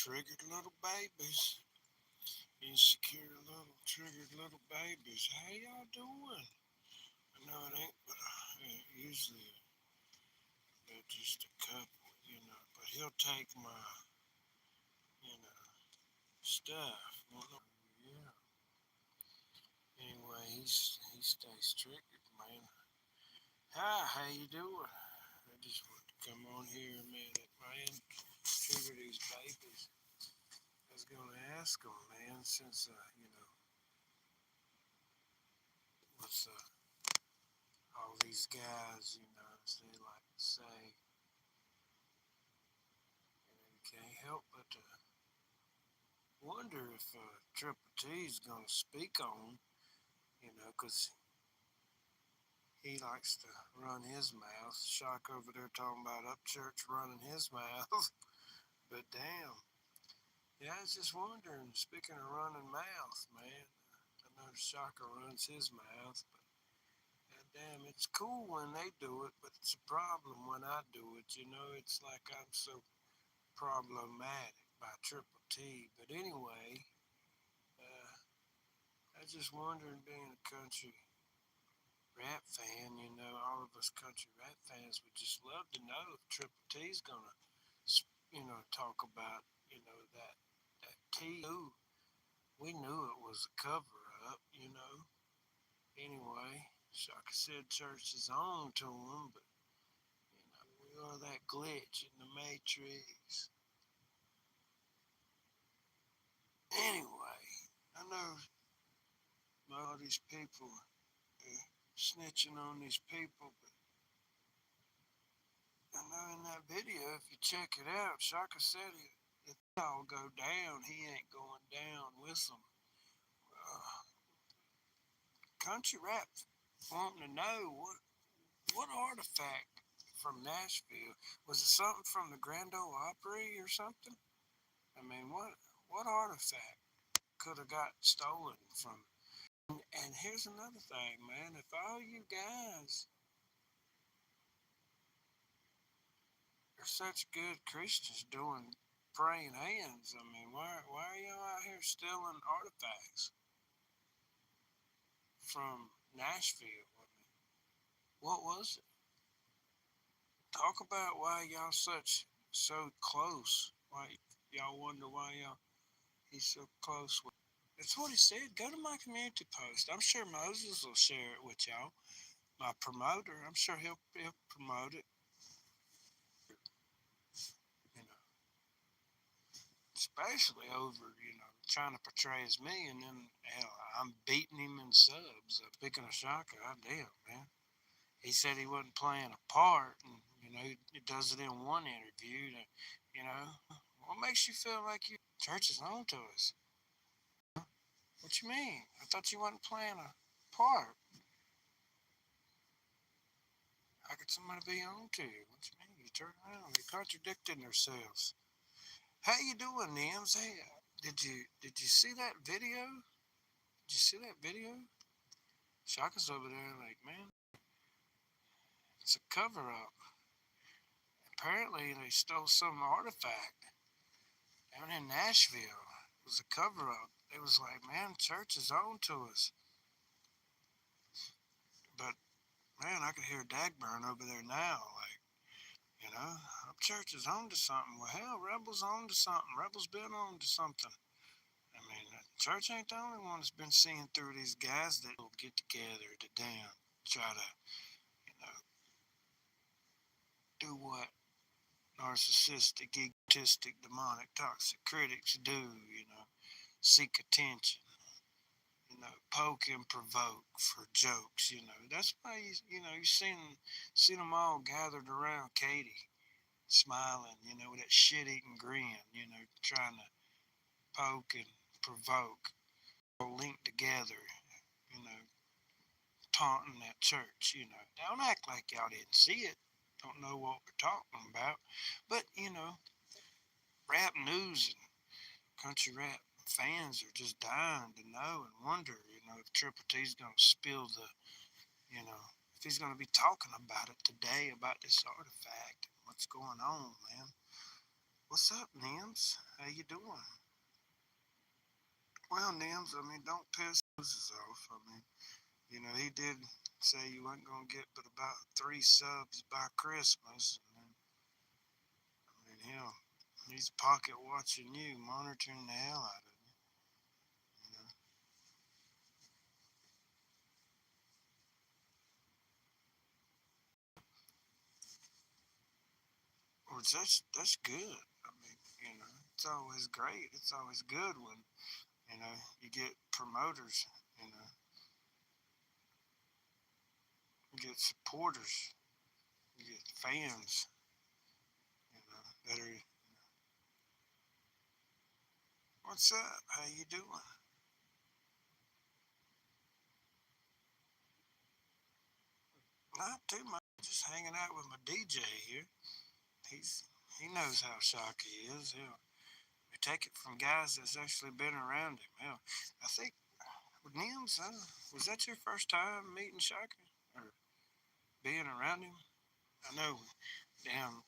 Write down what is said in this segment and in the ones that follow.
triggered little babies. Insecure little triggered little babies. How y'all doing? I know it ain't, but usually they're just a couple. But he'll take my, you know, stuff. Yeah. Anyway, he stays triggered, man. Hi, how you doing? I just want to come on here, man. That man trigger these babies. I was gonna ask them, man, since with all these guys, they like to say, you can't help but to wonder if Triple T is gonna speak on, 'cause he likes to run his mouth. Shock over there talking about Upchurch running his mouth. But damn, yeah, I was just wondering. Speaking of running mouth, man, I know Shocker runs his mouth, but damn, it's cool when they do it, but it's a problem when I do it. It's like I'm so problematic by Triple T. But anyway, uh, I just wondering, being a country rap fan, all of us country rap fans would just love to know if Triple T's gonna, talk about, that T. We knew it was a cover up. Anyway, Shaka said church is on to him, but we are that glitch in the matrix. Anyway, I know all these people snitching on these people, but I know in that video, if you check it out, Shaka said if they all go down, he ain't going down with them. Country rap wanting to know what artifact from Nashville was it? Something from the Grand Ole Opry or something? I mean, what artifact could have got stolen from? And here's another thing, man. If all you guys are such good Christians doing praying hands, I mean, why are y'all out here stealing artifacts from Nashville? I mean, what was it? Talk about why y'all so close. Why y'all wonder why he's so close with. That's what he said. Go to my community post. I'm sure Moses will share it with y'all. My promoter, I'm sure he'll promote it. You know, especially over trying to portray as me, and then hell, I'm beating him in subs, picking a shotgun. Damn, man. He said he wasn't playing a part, and he does it in one interview. What makes you feel like your church is on to us? What you mean? I thought you wasn't playing a part. How could somebody be on to you? What you mean? You turn around. They're contradicting themselves. How you doing, Nims? Hey, did you see that video? Did you see that video? Shaka's over there like, man, it's a cover up. Apparently, they stole some artifact down in Nashville. It was a cover up. It was like, man, church is on to us. But, man, I could hear Dagburn over there now. Like, church is on to something. Well, hell, Rebel's on to something. Rebel's been on to something. I mean, church ain't the only one that's been seeing through these guys that will get together to damn try to, you know, do what narcissistic, egotistic, demonic, toxic critics do, seek attention, poke and provoke for jokes, That's why, you seen them all gathered around Katie, smiling, with that shit-eating grin, trying to poke and provoke, all linked together, you know, taunting that church, Don't act like y'all didn't see it. Don't know what we're talking about. But, rap news and country rap fans are just dying to know and wonder, if Triple T's going to spill if he's going to be talking about it today, about this artifact and what's going on, man. What's up, Nims? How you doing? Well, Nims, don't piss Moses off. He did say you weren't gonna get but about 3 subs by Christmas, and then, hell, he's pocket watching you, monitoring the hell out of you. You know, which that's good. It's always great. It's always good when you get promoters. You know, you get supporters. You get fans. That are. What's up? How you doing? Not too much. Just hanging out with my DJ here. He's he knows how Shockey is. We take it from guys that's actually been around him. I think with Nims, was that your first time meeting Shockey or being around him? I know, damn,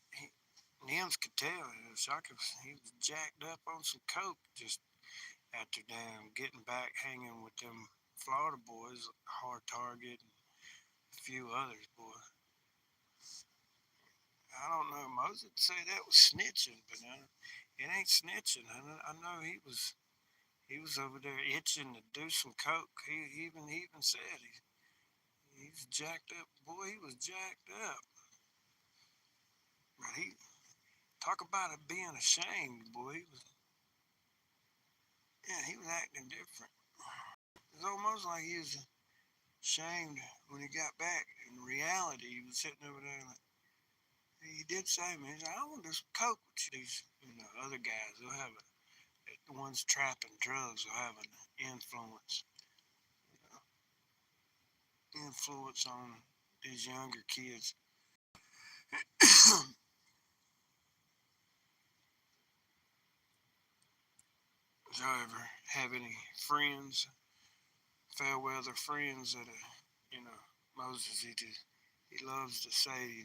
Nims could tell. Shockey he was jacked up on some coke just after damn getting back hanging with them Florida boys, Hard Target, and a few others, boy. I don't know. Moses would say that was snitching, but it ain't snitching. I know he was over there itching to do some coke. He even said he's jacked up. Boy, he was jacked up. But he talk about it being ashamed. Boy, he was acting different. It's almost like he was ashamed when he got back. In reality, he was sitting over there like he did say, man, he's like, I want to do some coke with you. These other guys will have the ones trapping drugs will have an influence on these younger kids. So ever have any friends, fair weather friends that Moses he loves to say,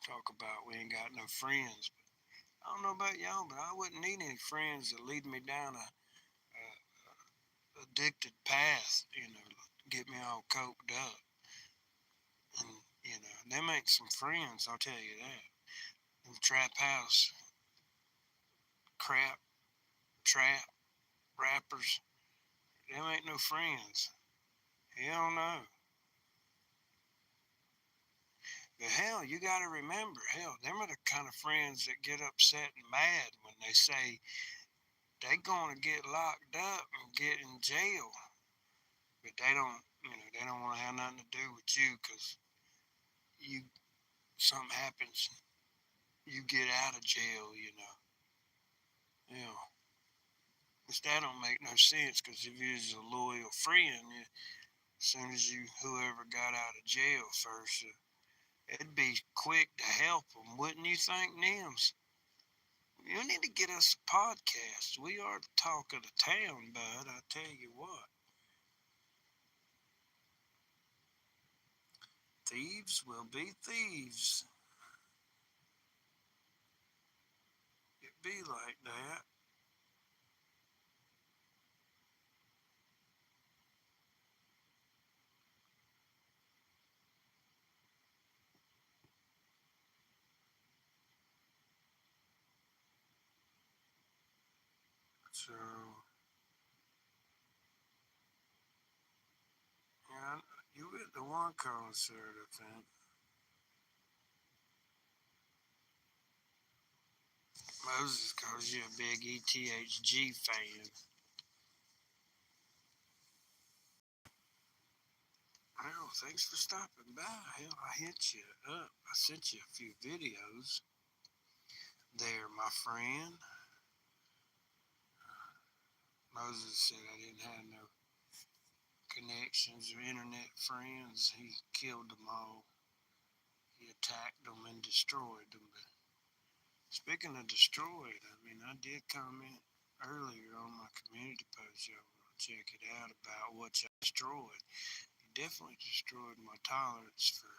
talk about we ain't got no friends. But I don't know about y'all, but I wouldn't need any friends to lead me down a addicted path, get me all coked up. And they make some friends, I'll tell you that. Them trap house crap, trap rappers, them ain't no friends. Hell no. But hell, you got to remember, hell, them are the kind of friends that get upset and mad when they say they going to get locked up and get in jail, but they don't want to have nothing to do with you because you something happens, you get out of jail, Yeah, which that don't make no sense because if you was a loyal friend, as soon as whoever got out of jail first, it'd be quick to help them, wouldn't you think, Nims? You need to get us a podcast. We are the talk of the town, bud. I tell you what. Thieves will be thieves. It be like that. So, yeah, you at the one concert, I think. Moses calls you a big ETHG fan. Well, thanks for stopping by. Hell, I hit you up. I sent you a few videos there, my friend. Moses said I didn't have no connections or internet friends. He killed them all. He attacked them and destroyed them. But speaking of destroyed, I did comment earlier on my community post. Y'all want to check it out about what you destroyed. He definitely destroyed my tolerance for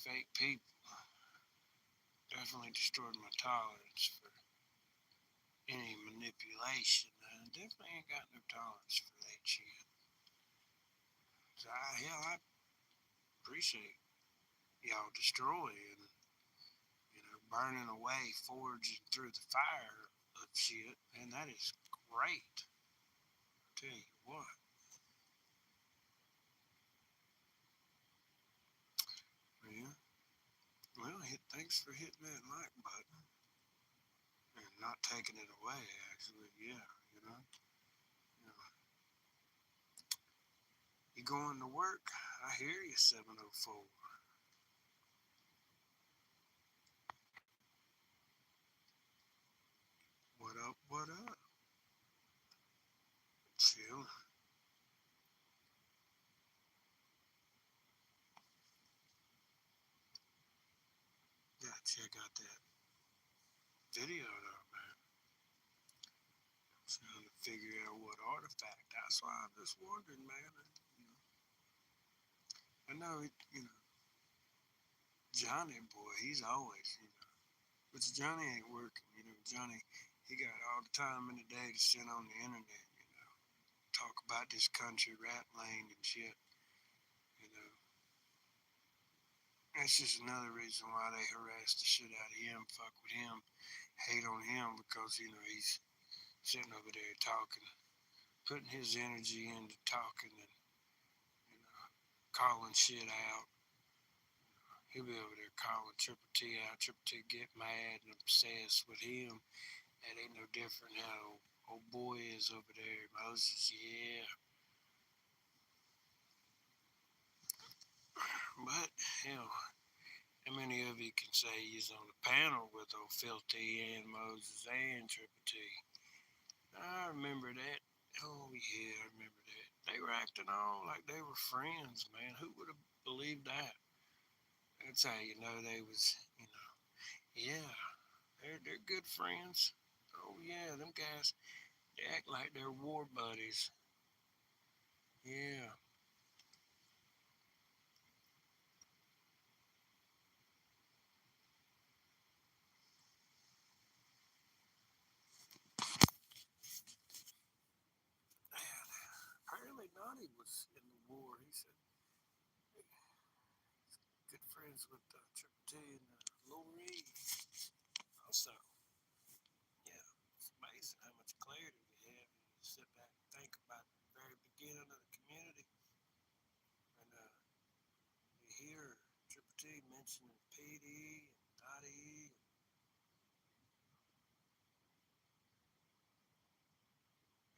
fake people. Definitely destroyed my tolerance for any manipulation. I definitely ain't got no tolerance for that shit. So I appreciate y'all destroying, burning away, forging through the fire of shit, and that is great. I tell you what. Yeah. Well, thanks for hitting that like button and not taking it away. Actually, yeah, you know, you going to work? I hear you, 704. What up? What up? Chill. Gotta check out that video though, man. Trying to figure out what artifact. That's why I'm just wondering, man. I know, Johnny boy, he's always, but Johnny ain't working. Johnny, he got all the time in the day to sit on the internet, talk about this country rap lane and shit. You know, that's just another reason why they harass the shit out of him, fuck with him, hate on him because he's sitting over there talking, putting his energy into talking and calling shit out. He'll be over there calling Triple T out. Triple T get mad and obsessed with him. That ain't no different how old boy is over there. Moses, yeah. But hell, how many of you can say he's on the panel with old Filthy and Moses and Triple T? I remember that. Oh yeah, I remember that. They were acting all like they were friends, man. Who would have believed that? That's how you know they was, yeah, they're good friends. Oh yeah, them guys they act like they're war buddies. Yeah, man. Apparently Nani was in the war. He said he's good friends with Triple T and Lil Reed. Also, yeah, it's amazing how much clarity we have. You sit back and think about the very beginning of the community, and you hear Triple T mentioning PD and Dottie and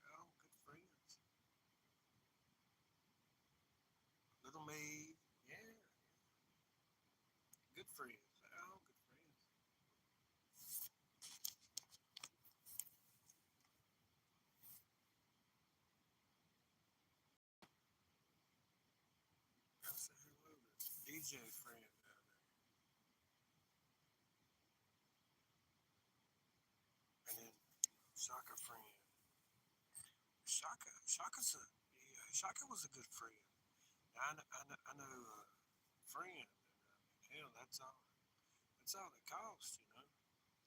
they're all good friends. Little me, yeah, good friends. They're all good friends. I say hello to DJ friend down there, and then Shaka friend. Shaka's a yeah, Shaka was a good friend. I know friend. And, hell, that's all it cost.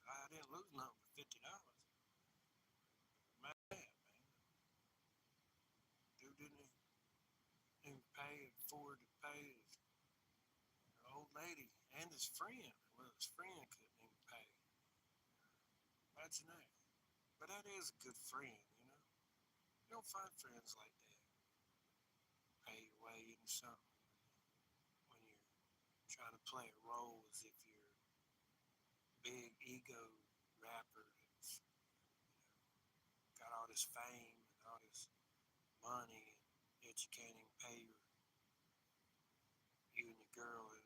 I didn't lose nothing but $50. Man, dude didn't pay and afford to pay his old lady and his friend. Well, his friend couldn't even pay. Imagine that. But that is a good friend. You don't find friends like that pay your way into something when you're trying to play a role as if you're a big ego rapper that's got all this fame and all this money, and yet you can't even pay you and your girl and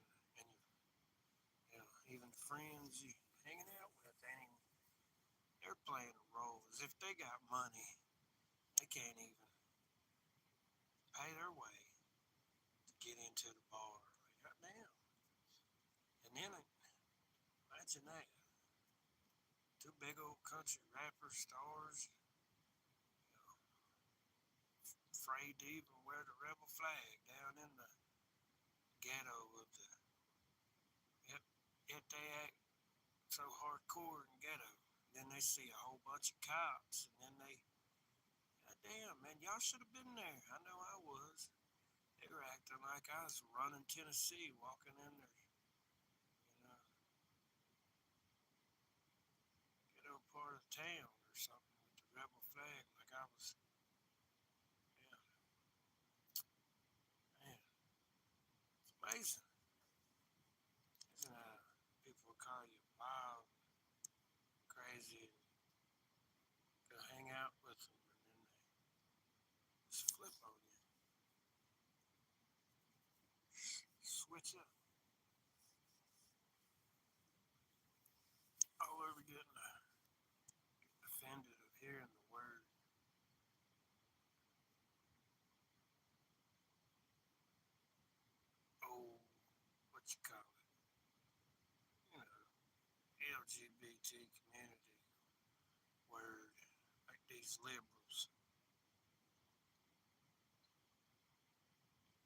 your, even friends you hanging out with. They're playing a role as if they got money. They can't even pay their way to get into the bar. Like, goddamn. And then imagine that. Two big old country rapper stars, afraid to even wear the rebel flag down in the ghetto of the. Yet, yet they act so hardcore and ghetto. Then they they see a whole bunch of cops, and then they, God damn, man, y'all should have been there. I know I was. They were acting like I was running Tennessee, walking in there, ghetto part of town or something with the rebel flag, like I was, yeah, man, it's amazing. Isn't it? People call you wild, crazy, and go hang out with them, and then they just flip on you, switch up, all over getting offended of hearing the word, oh, what you call it, LGBT community word, like these liberals.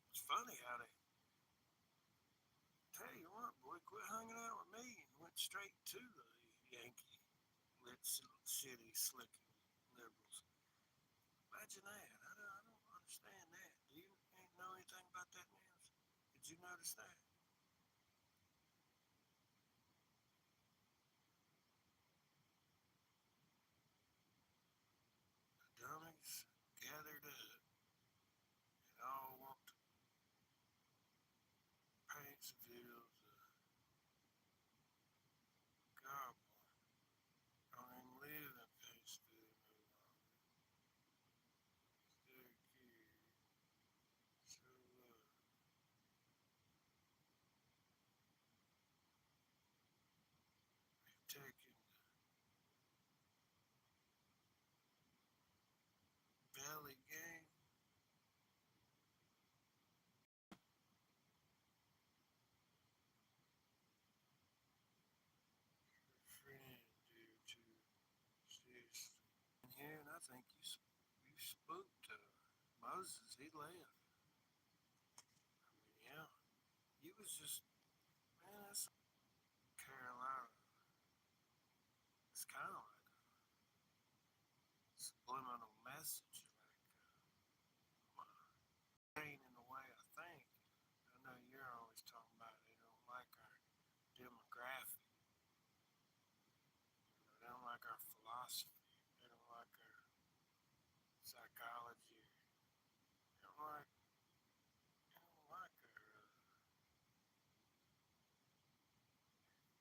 It's funny how they tell you what, boy, quit hanging out with me, and went straight to the Yankee lit city slicking liberals. Imagine that. I don't understand that. Do you ain't know anything about that news? Did you notice that? The dummies gathered up and all want to paint civilians. God, boy, I don't even live in Paintsville no longer. Still here. So, taking the belly game. Your friend due to sister. In here, and I think you spooked Moses. He left. I mean, yeah, he was just man. That's Carolina. It's kind of like a subliminal message, like pain in the way I think. I know you're always talking about they don't like our demographic. They don't like our philosophy. They don't like our psychology. They don't like. They don't like our.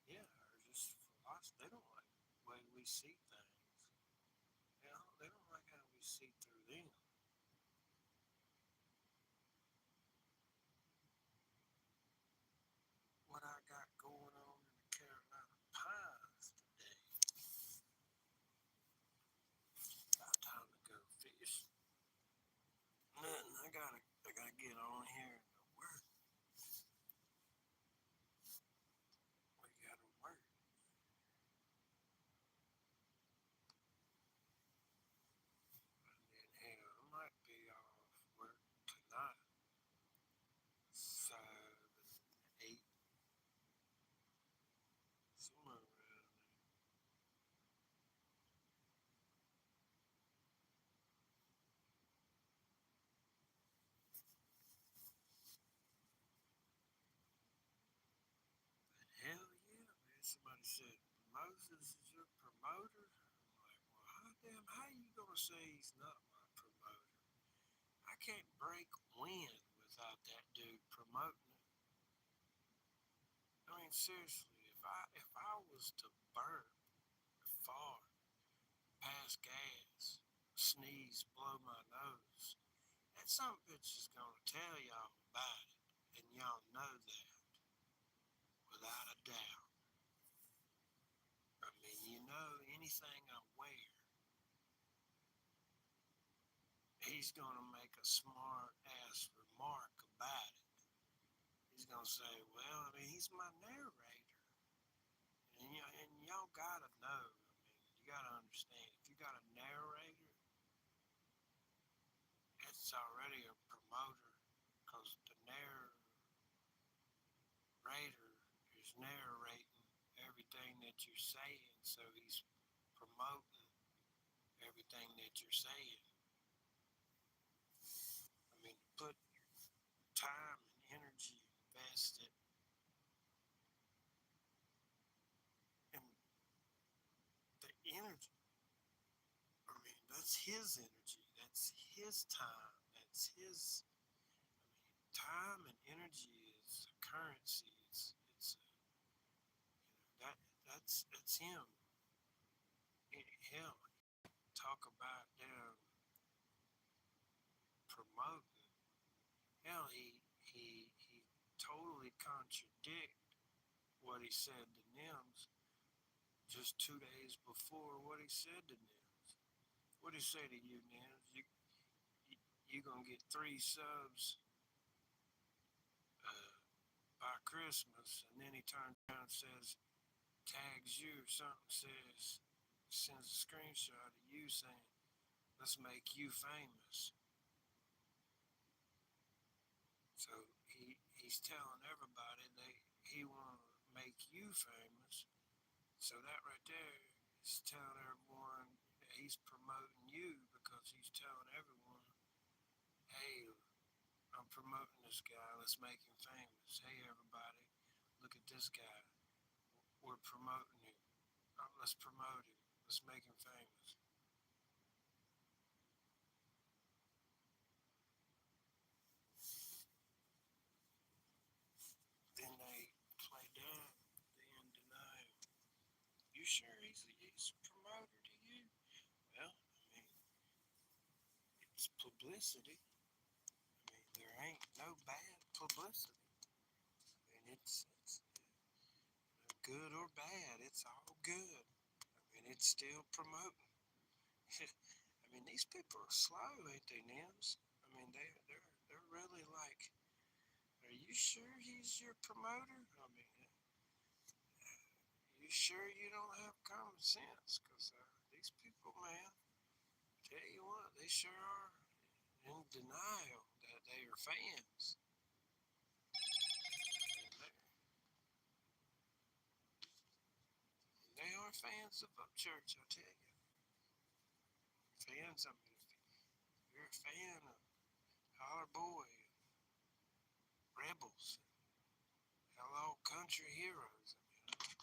Yeah, or just philosophy. They don't like the way we see things. They don't like how we see through them. What I got going on in the Carolina Pines today. About time to go fish. Nothing. I gotta get on here and go work. We gotta work. And then hell, I might be off work tonight. 7, 8, somewhere around there. But hell yeah, man. Somebody said Moses is your promoter. I'm like, well, how you gonna say he's not my promoter? I can't break wind without that dude promoting it. I mean, seriously, if I was to burp, fart, pass gas, sneeze, blow my nose, that some bitch is gonna tell y'all about it, and y'all know that without a doubt. I mean, anything I wear, he's gonna make a smart ass remark about it. He's gonna say, "Well, I mean, he's my narrator," and y'all gotta know. I mean, you gotta understand. If you got a narrator, it's already a promoter, because the narrator is narrating everything that you're saying, so he's promoting everything that you're saying. I mean, put time and energy invested in the energy. I mean, that's his energy. That's his time. That's his. Time and energy is a currency. It's that that's him. Hell, talk about them promoting. Hell, he totally contradict what he said to Nims just 2 days before what he said to Nims. What did he say to you, Nims? You gonna get 3 subs uh, by Christmas, and then he turns around and says, tags you or something, sends a screenshot of you saying, let's make you famous. So he's telling everybody that he want to make you famous. So that right there is telling everyone that he's promoting you because he's telling everyone, hey, I'm promoting this guy. Let's make him famous. Hey, everybody, look at this guy. We're promoting him. Let's promote him. Let's make him famous. Then they play dumb. They in denial. You sure he's a promoter to you? Well, I mean, it's publicity. I mean, there ain't no bad publicity. I mean, it's good or bad. It's all good. I mean, it's still promoting. I mean, these people are slow, ain't they, Nims? I mean, they're really like, are you sure he's your promoter? I mean, you sure you don't have common sense? Because these people, man, tell you what, they sure are in denial that they are fans. They are fans of Upchurch, I tell you. Fans, I mean, if you're a fan of Holler Boy, Rebels, Hello Country Heroes, I mean,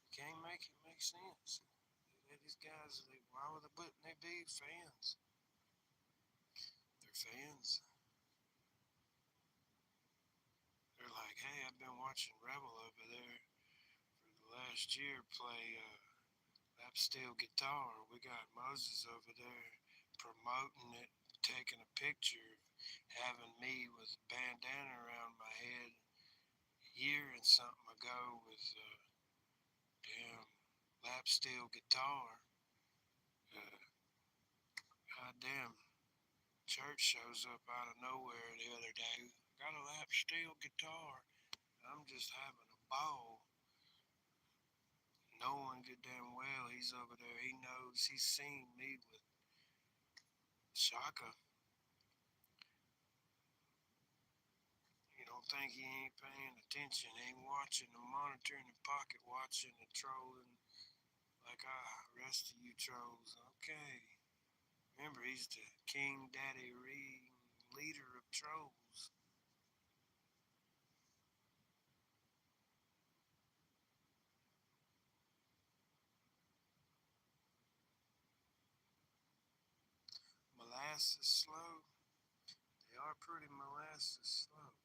you can't make it make sense. These guys, why would they be fans? They're fans. They're like, hey, I've been watching Rebel over there for the last year play lap steel guitar. We got Moses over there promoting it, taking a picture, having me with a bandana around my head a year and something ago with damn lap steel guitar. Goddamn church shows up out of nowhere the other day. Got a lap steel guitar. I'm just having a ball. Knowing good damn well he's over there. He knows he's seen me with Shaka. You don't think he ain't paying attention, ain't watching and monitoring the pocket, watching and trolling like rest of you trolls. Okay. Remember, he's the King Daddy Reed, leader of trolls. Molasses slow. They are pretty molasses slow.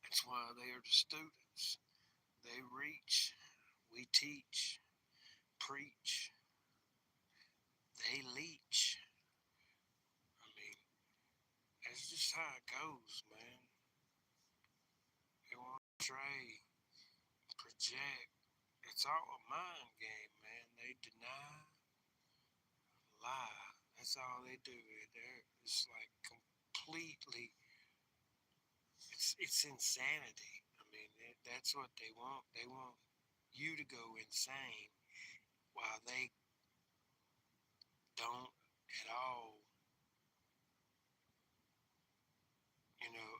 That's why they are the students. They reach, we teach, preach, they leech. I mean, that's just how it goes, man. They want to trade, project. It's all a mind game, man. They deny, lie. That's all they do. It's like completely. It's insanity. I mean, that's what they want. They want you to go insane while they don't at all,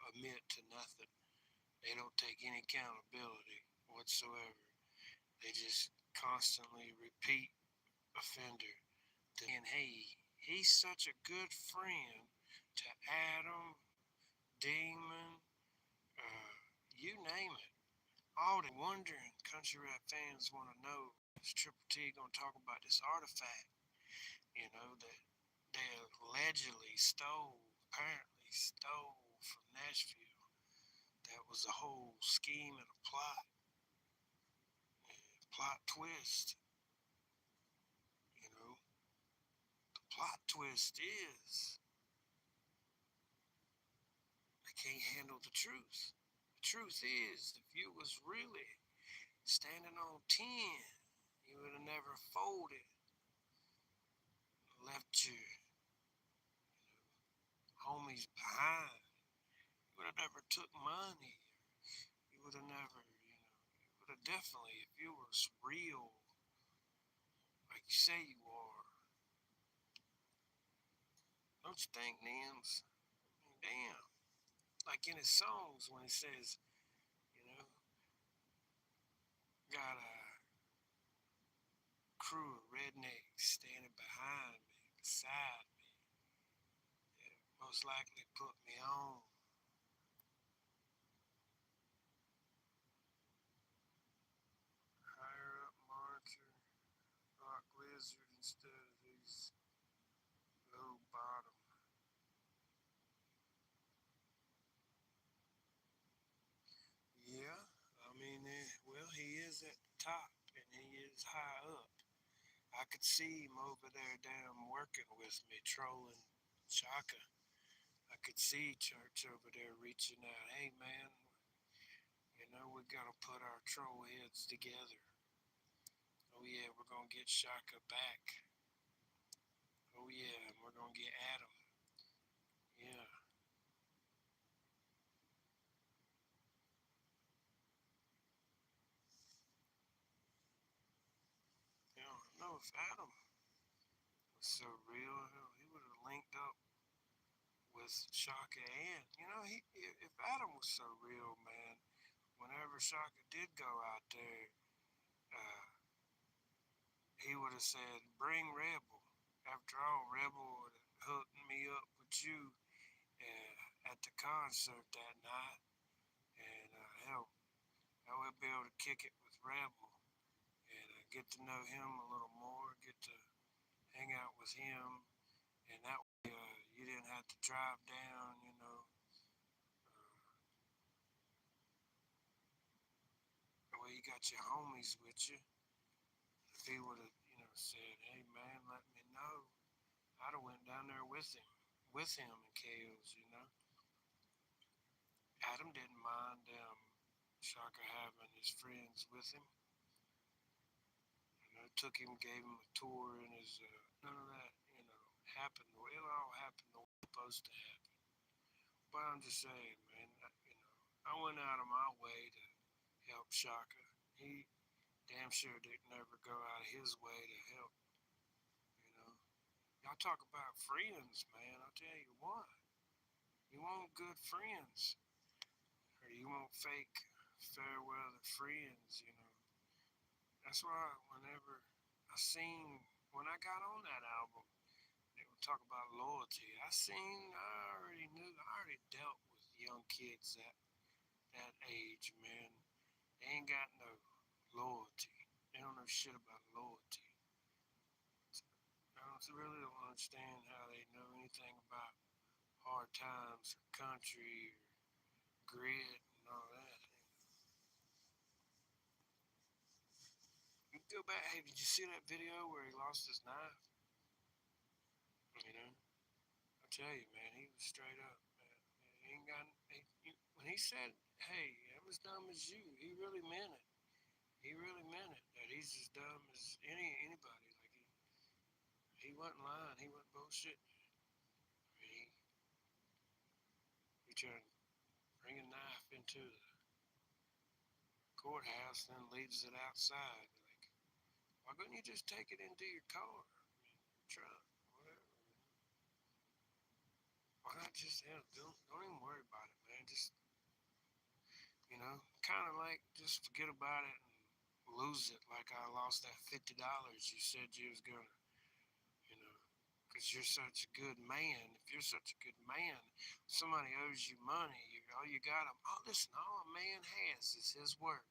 admit to nothing. They don't take any accountability whatsoever. They just constantly repeat offender. And hey, he's such a good friend to Adam, Demon, you name it. All the wondering country rap fans want to know is Triple T gonna talk about this artifact, that they allegedly apparently stole from Nashville. That was a whole scheme and a plot twist. You know, the plot twist is they can't handle the truth. The truth is, if you was really standing on 10, you would have never folded, left your homies behind. You would have never took money. You would have never, you would have definitely, if you was real, like you say you are. Don't you think, Nims? I mean, damn. Like in his songs when he says, you know, got a crew of rednecks standing behind me, beside me, that most likely put me on. Higher up monitor, rock lizard instead of these low bottom. Yeah, I mean, well, he is at the top and he is high up. I could see him over there damn working with me, trolling Shaka. I could see Church over there reaching out. Hey, man, we gotta put our troll heads together. Oh, yeah, we're gonna get Shaka back. Oh, yeah, and we're gonna get Adam. Yeah, I know if Adam was so real, he would have linked up with Shaka and, if Adam was so real, man, whenever Shaka did go out there, uh, he would have said, "Bring Rebel." After all, Rebel would have hooked me up with you at the concert that night, and hell, I would be able to kick it with Rebel and get to know him a little more, get to hang out with him, and that way you didn't have to drive down, well, you got your homies with you. If he would have, said, "Hey man, let me know," I'd have went down there with him and KO's. Adam didn't mind Shaka having his friends with him. Took him, gave him a tour, and none of that, happened. It all happened the way it was supposed to happen. But I'm just saying, man, I went out of my way to help Shaka. He damn sure didn't ever go out of his way to help. You know, y'all talk about friends, man. I'll tell you what. You want good friends, or you want fake fair weather friends. That's why whenever when I got on that album, they would talk about loyalty. I already dealt with young kids that age, man. They ain't got no loyalty. They don't know shit about loyalty. I really don't understand how they know anything about hard times or country or grit and all that. You go back. Hey, did you see that video where he lost his knife? You know, I tell you, man, he was straight up. Man. He ain't got. When he said, "Hey, I'm as dumb as you," he really meant it. He really meant it. That he's as dumb as anybody. Like he wasn't lying. He wasn't bullshit. He tried to bring a knife into the courthouse, and then leaves it outside. Like, why couldn't you just take it into your car? I mean, your truck, whatever. Why not just don't even worry about it, man. Just Kind of like just forget about it and lose it. Like I lost that $50 you said you was gonna, you know, because you're such a good man. If you're such a good man, somebody owes you money. All you got them. Oh, listen, all a man has is his word,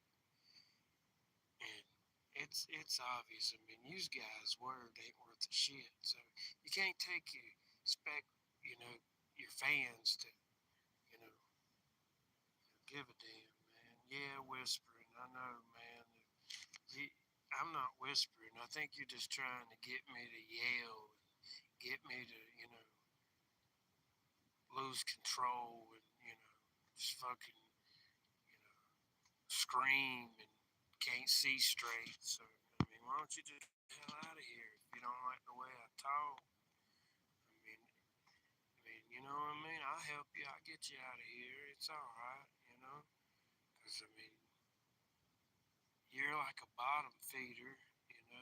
and it's obvious. I mean, you guys' word ain't worth a shit. So you can't take your spec, you know, your fans to, you know, give a damn, man. Yeah, whispering. I know, man. You, I'm not whispering. I think you're just trying to get me to yell and get me to, lose control and, just fucking, scream and can't see straight. So, I mean, why don't you just get the hell out of here if you don't like the way I talk? You know what I mean? I'll help you. I'll get you out of here. It's all right, you know? Because, I mean, you're like a bottom feeder.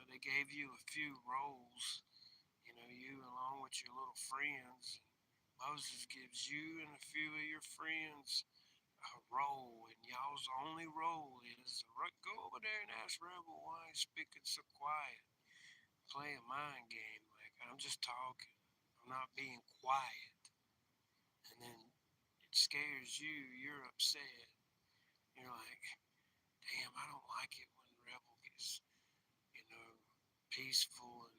They gave you a few roles, you along with your little friends. Moses gives you and a few of your friends a role, and y'all's only role is go over there and ask Rebel why he's speaking so quiet. Play a mind game. Like, I'm just talking. I'm not being quiet. And then it scares you. You're upset. You're like, damn, I don't like it when Rebel gets, you know, peaceful and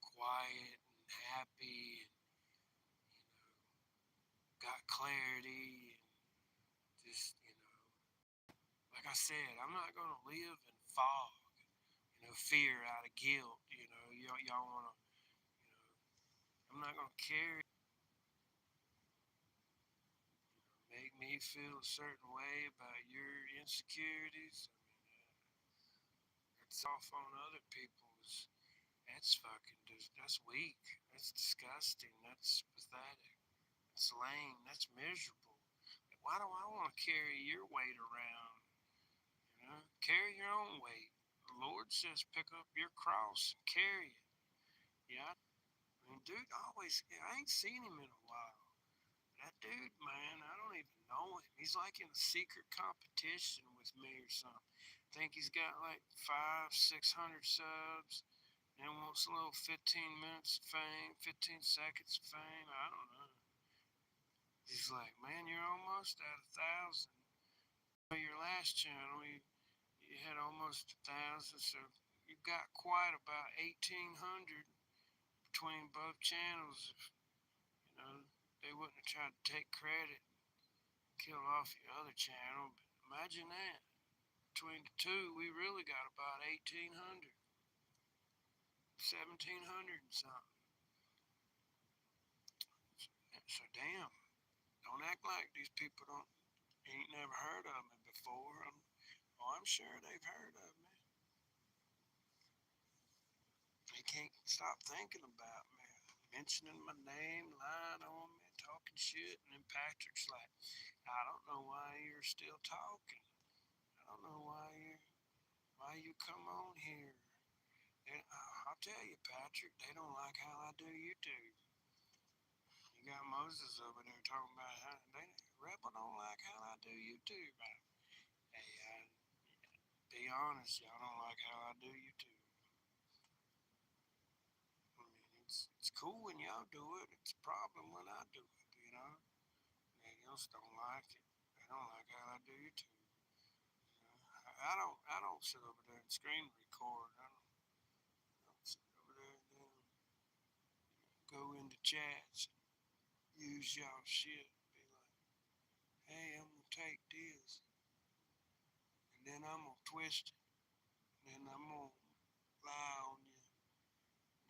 quiet and happy and, got clarity and just, like I said, I'm not going to live in fog, fear out of guilt. Y'all want to, I'm not going to carry, make me feel a certain way about your insecurities. I mean, it's off on other people's. That's fucking, that's weak. That's disgusting. That's pathetic. That's lame. That's miserable. Why do I want to carry your weight around? Carry your own weight. The Lord says, pick up your cross and carry it. Yeah, I mean, dude, I ain't seen him in a while. That dude, man, I don't even know him. He's like in a secret competition with me or something. I think he's got like 600 subs and wants a little 15 minutes of fame, 15 seconds of fame. I don't know. He's like, man, you're almost at 1,000. Your last channel, you had almost 1,000, so you got quite about 1,800 between both channels. If, they wouldn't have tried to take credit, kill off your other channel. But imagine that. Between the two, we really got about 1,800, 1,700 and something. So damn, don't act like these people ain't never heard of me before. I'm sure they've heard of me. They can't stop thinking about me, mentioning my name, lying on me, talking shit, and then Patrick's like, I don't know why you're still talking. I don't know why you come on here. And I'll tell you, Patrick, they don't like how I do YouTube. You got Moses over there talking about how Rebel don't like how I do YouTube. Hey, be honest, y'all don't like how I do YouTube. I mean, it's cool when y'all do it. It's a problem when I do it. They just don't like it. They don't like how I do YouTube. I don't sit over there and screen record. I don't sit over there and go into chats, use y'all shit, be like, hey, I'm gonna take this, and then I'm gonna twist it, and then I'm gonna lie on you,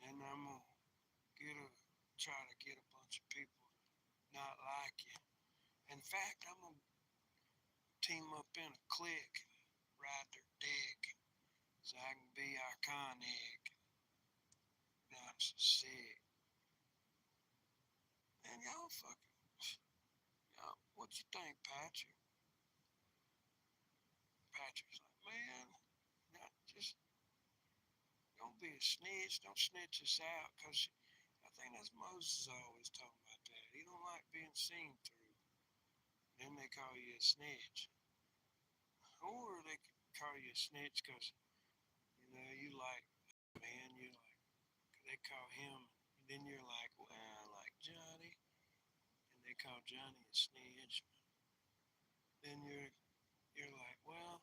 and then I'm gonna try to get a bunch of people to not like you. In fact, I'm gonna team up in a clique and ride their dick so I can be iconic. I'm so sick. Man, y'all fucking, what you think, Patrick? Patrick's like, man, not just don't be a snitch. Don't snitch us out, cause I think that's Moses always talking about that. He don't like being seen through. Then they call you a snitch. or they could call you a snitch because you like man, you like they call him, and then you're like, well, I like Johnny, and they call Johnny a snitch. Then you're like, well,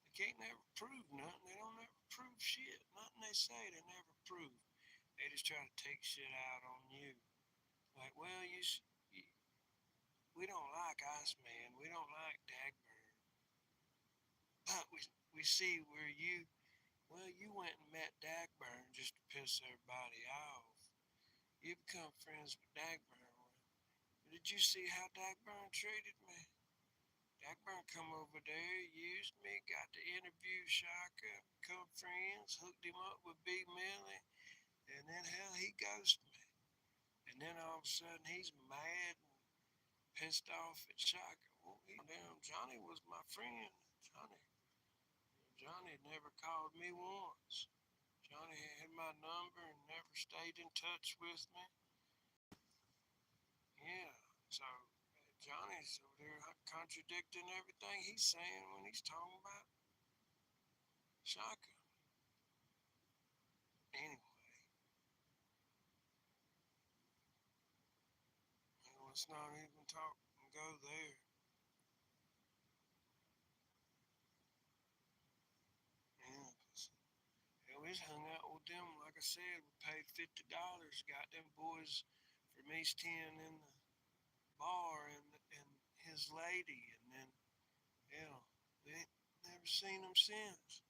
they can't never prove nothing. They don't ever prove shit. Nothing they say they never prove. They just try to take shit out on you. Like, well, you we don't like Iceman. We don't like Dagburn. But we see where well, you went and met Dagburn just to piss everybody off. You become friends with Dagburn. Did you see how Dagburn treated me? Dagburn come over there, used me, got to interview Shaka, become friends, hooked him up with B. Millie, and then hell, he ghosted me. And then all of a sudden, he's mad and pissed off at Shaka. Well, damn, Johnny was my friend. Johnny never called me once. Johnny had my number and never stayed in touch with me. Yeah, so Johnny's over there contradicting everything he's saying when he's talking about Shaka. Anyway, let's not even talk and go there. Yeah, 'cause, we just hung out with them. Like I said, we paid $50, got them boys from East 10 in the bar and his lady, and then yeah, we ain't never seen them since.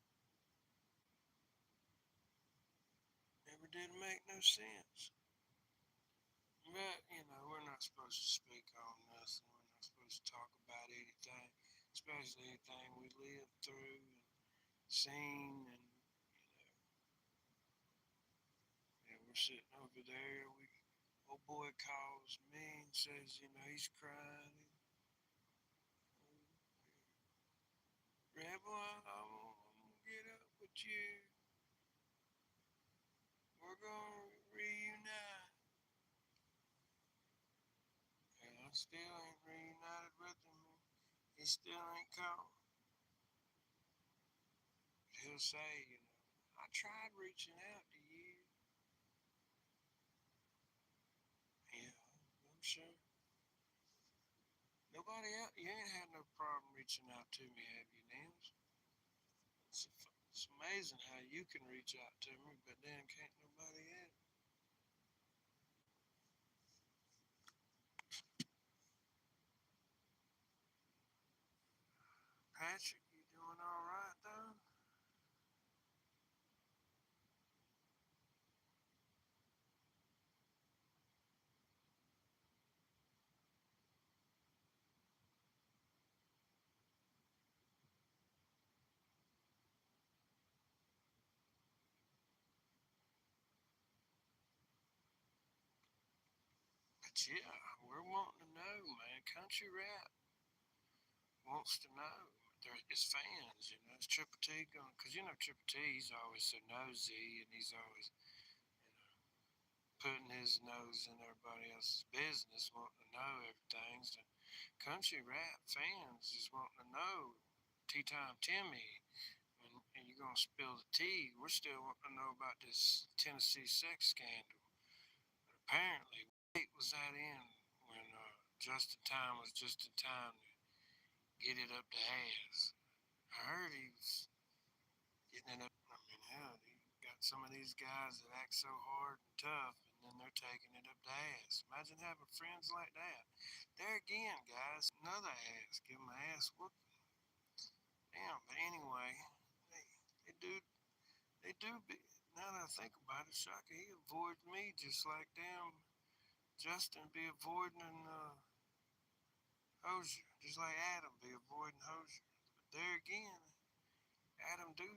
Never did make no sense. But we're not supposed to speak on nothing. We're not supposed to talk about anything, especially anything we lived through and seen. And we're sitting over there. Old boy calls me and says, he's crying. Rebel, I'm gonna get up with you. We're gonna reunite. And I still ain't reunited with him. He still ain't called. He'll say, I tried reaching out to you. Yeah, I'm sure. Nobody else, you ain't had no problem reaching out to me, have you, Nils? It's amazing how you can reach out to me, but then can't nobody else. Patrick, you doing all right though? But yeah, we're wanting to know, man. Country rap wants to know. It's fans, It's Triple T going, because Triple T, he's always so nosy, and he's always putting his nose in everybody else's business, wanting to know everything. So country rap fans is wanting to know Tea Time Timmy, and you're gonna spill the tea. We're still wanting to know about this Tennessee sex scandal. But apparently, what was that in when Justin Time was just in time to get it up the ass? I heard he was getting it up. I mean, hell, he got some of these guys that act so hard and tough, and then they're taking it up the ass. Imagine having friends like that. There again, guys, another ass. Give them an ass whooping. Damn, but anyway, they, they do, they do. Now that I think about it, Shaka, he avoids me just like damn Justin be avoiding Hosier, just like Adam be avoiding Hosier. But there again, Adam do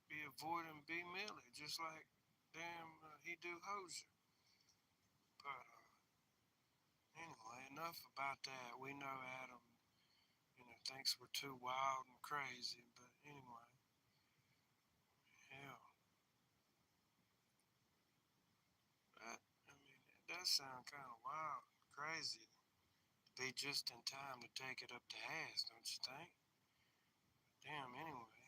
be avoiding B. Millie, just like damn he do Hosier. But anyway, enough about that. We know Adam, thinks we're too wild and crazy. But anyway, hell, that I mean, it does sound kind of wild, and crazy be just in time to take it up the ass, don't you think? Damn, anyway.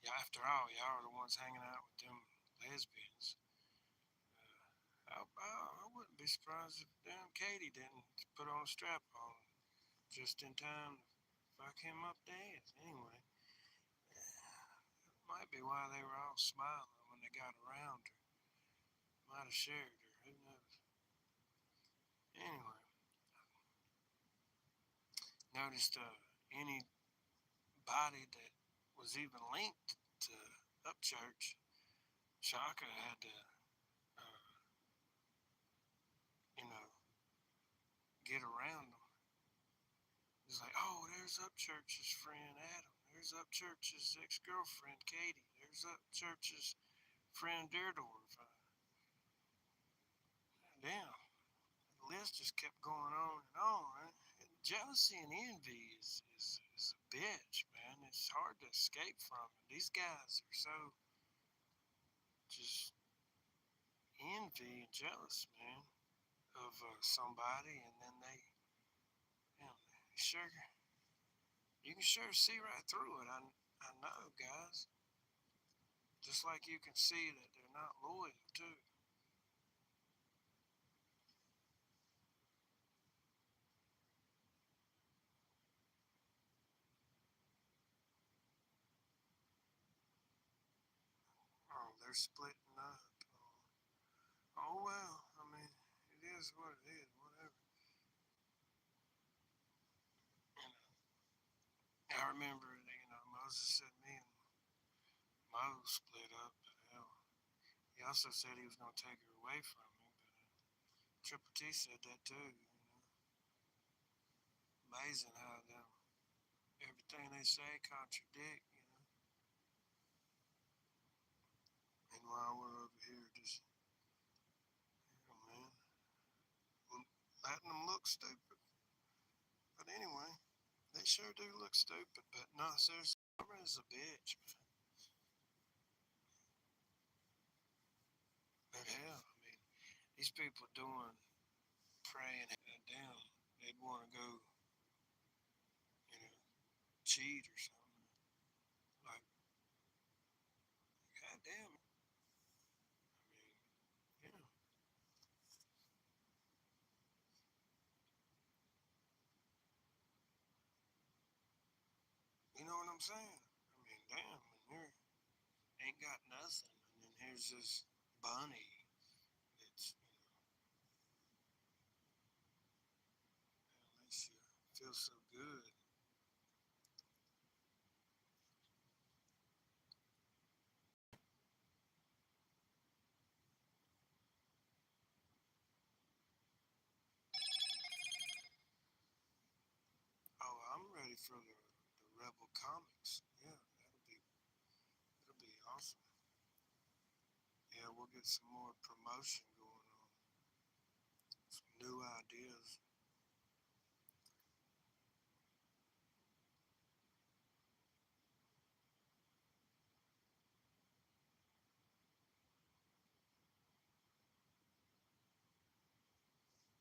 Yeah, after all, y'all are the ones hanging out with them lesbians. I wouldn't be surprised if damn Katie didn't put on a strap on just in time to fuck him up the ass. Anyway, might be why they were all smiling when they got around her. Might have shared her. Who knows? Anyway, noticed anybody that was even linked to Upchurch, Shaka had to, uh, you know, get around them. It's like, oh, there's Upchurch's friend Adam. There's Upchurch's ex-girlfriend Katie. There's Upchurch's friend Deerdorf. Damn, the list just kept going on and on. Right? And jealousy and envy is a bitch, man. It's hard to escape from it. These guys are so just envy and jealous, man, of somebody, and then damn, sure, you can sure see right through it. I know, guys. Just like you can see that they're not loyal too. Oh, they're splitting up. Oh well, I mean, it is what it is. Whatever. I remember, Moses said me and Mo split up. But hell, he also said he was gonna take her away from me. But Triple T said that too. Amazing how everything they say contradict. And while we're over here just, man, letting them look stupid. But anyway, they sure do look stupid. But no, seriously, Summer is a bitch, man. But hell, I mean, these people doing praying down, they'd want to go, you know, cheat or something. Like, god damn it. I mean, yeah, you know what I'm saying? I mean, damn, when you ain't got nothing, and then here's this bunny that's, at least you feel so good. Oh, I'm ready for the Rebel comics. Yeah, it'll be awesome. Yeah, we'll get some more promotion going on, some new ideas.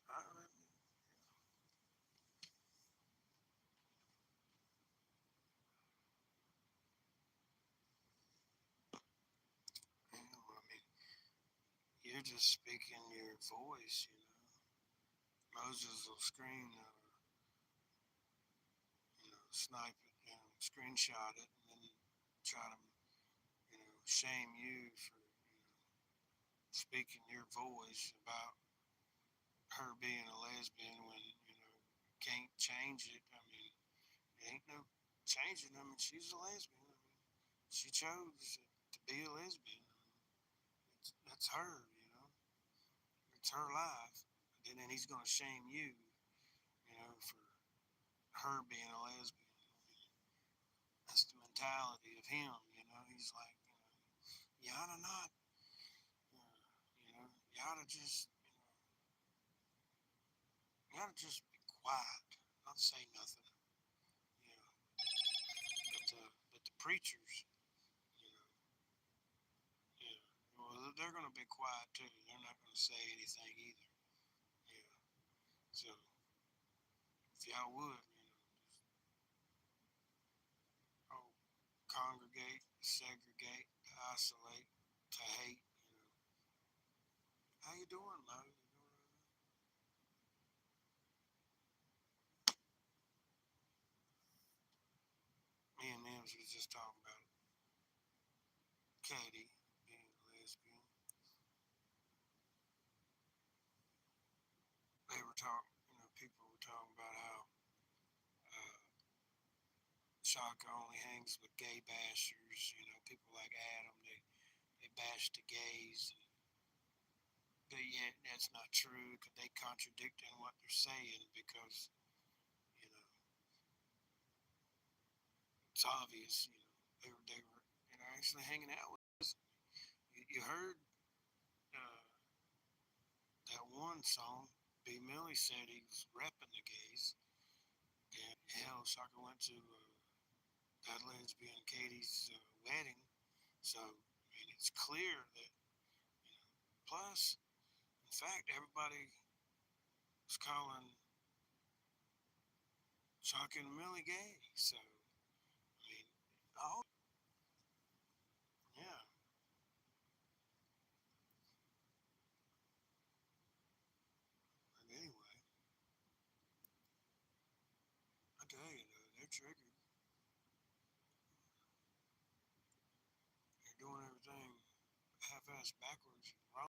I, I mean, you're just speaking your voice. Moses will screen, snipe it, screenshot it, and then try to, shame you for, speaking your voice about her being a lesbian when, can't change it. I mean, there ain't no changing. I mean, she's a lesbian. I mean, she chose to be a lesbian. I mean, that's her, It's her life. And then he's going to shame you, for her being a lesbian. I mean, that's the mentality of him, He's like, you ought to not, you ought to just, you ought to just be quiet, not say nothing, you know. But the preachers, you know, yeah, well, they're going to be quiet too. They're not going to say anything either. Yeah. So if y'all would, just congregate, segregate, to isolate, to hate. How you doing, Mo? You doing all right? Me and Nims was just talking about Katie being a lesbian. They were talking, people were talking about how uh, Shaka only hangs with gay bashers. People like Adam, they bash the gays. But yet that's not true because they contradicting what they're saying because, you know, it's obvious, they were actually hanging out with us. You heard uh, that one song, B. Millie said he was repping the gays. And hell, Shaka went to that lesbian Katie's wedding. So, I mean, it's clear that, plus, in fact, everybody was calling Shaka and Millie gay. So, I mean, oh, yeah. But anyway, I tell you, they're triggered. They're doing everything half-ass backwards and wrong.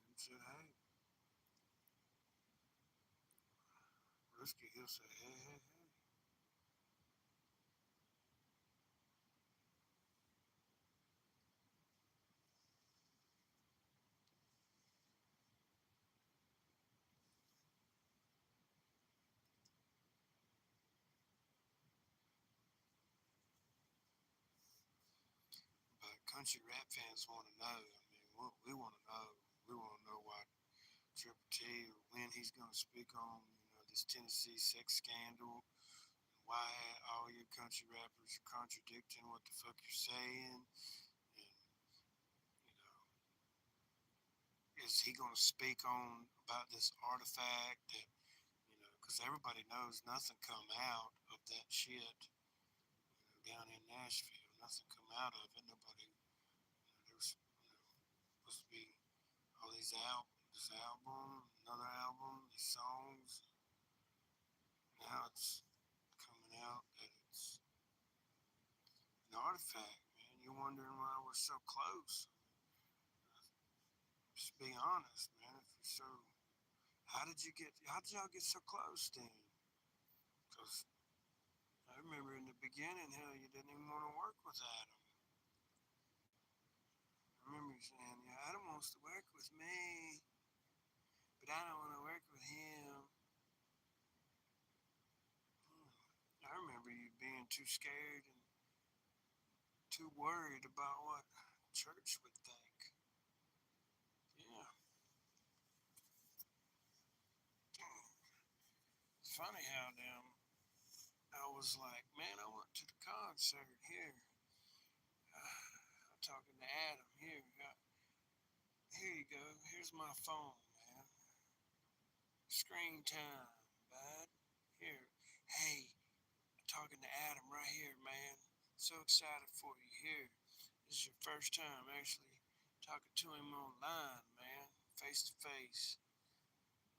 And said, hey, Risky, he'll say, hey, hey, hey. But country rap fans want to know. I mean, what we want to know. We want to know why Triple T, or when he's going to speak on, this Tennessee sex scandal. Why all your country rappers are contradicting what the fuck you're saying. And, is he going to speak on about this artifact that, because everybody knows nothing come out of that shit, down in Nashville. Nothing come out of it. Nobody, there was, supposed to be all these this album, another album, these songs. Now it's coming out that it's an artifact, man. You're wondering why we're so close. Just be honest, man. If you're so, how did y'all get so close then? Because I remember in the beginning, hell, you didn't even want to work with Adam. I remember you saying, yeah, Adam wants to work with me, but I don't want to work with him. I remember you being too scared and too worried about what church would think. Yeah. It's funny how I was like, man, I went to the concert here. I'm talking to Adam here. Here you go. Here's my phone, man. Screen time, bud. Here. Hey, I'm talking to Adam right here, man. So excited for you here. This is your first time actually talking to him online, man. Face to face.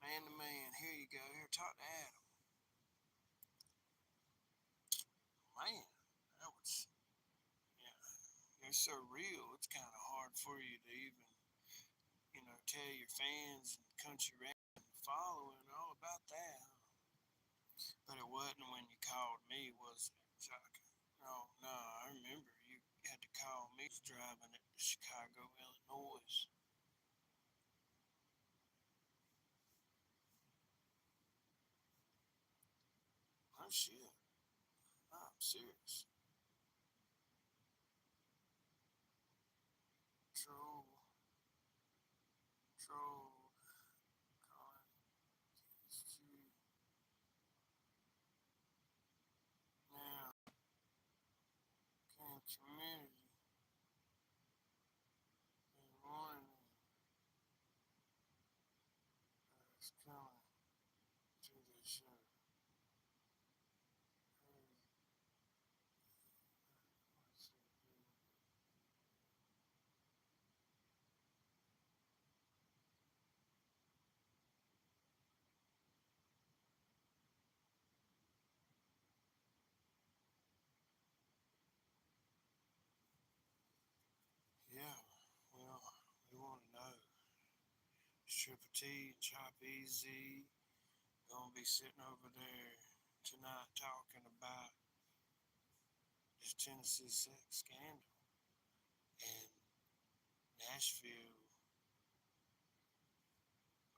Man to man. Here you go. Here, talk to Adam. Man, that was, yeah. You're so real. It's kind of hard for you to even, tell your fans and country rap and following all about that. But it wasn't when you called me, was it, Shaka? No, no, I remember you had to call me. I was driving it to Chicago, Illinois. Oh shit. No, I'm serious. Troll, troll, calling, What's coming to the show? Let's see. Yeah, well, we want to know. Is Triple T and Chop Easy gonna be sitting over there tonight talking about this Tennessee sex scandal and Nashville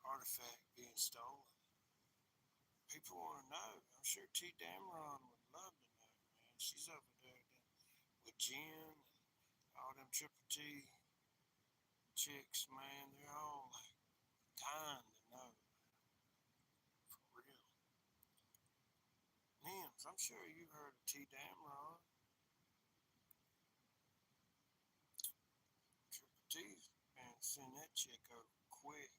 artifact being stolen? People want to know. I'm sure T. Dameron would love to know, man. She's over there with Jen and all them Triple T chicks, man. They're all like dying to know, for real. Nims, I'm sure you heard of T. Dameron. Triple T's and send that chick over quick.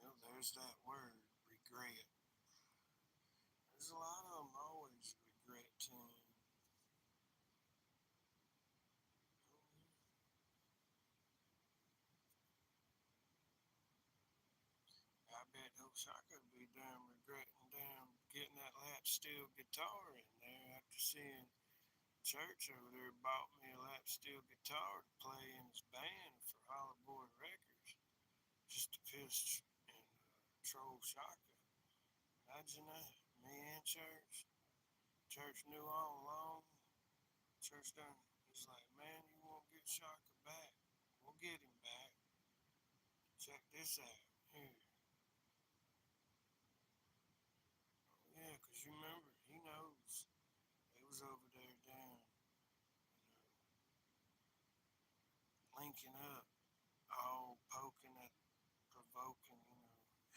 Well, there's that word, regret. There's a lot of them always regretting. I bet Osaka would be damn regretting damn getting that lap steel guitar in there after seeing Church over there bought me a lap steel guitar to play in his band for Hollywood Records just to piss and troll Shaka. Imagine that. Me and Church. Church knew all along. Church done. He's like, man, you won't get Shaka back. We'll get him back. Check this out. Here. Yeah, 'cause you remember, he knows. They was over there down, linking up, all poking at, provoking,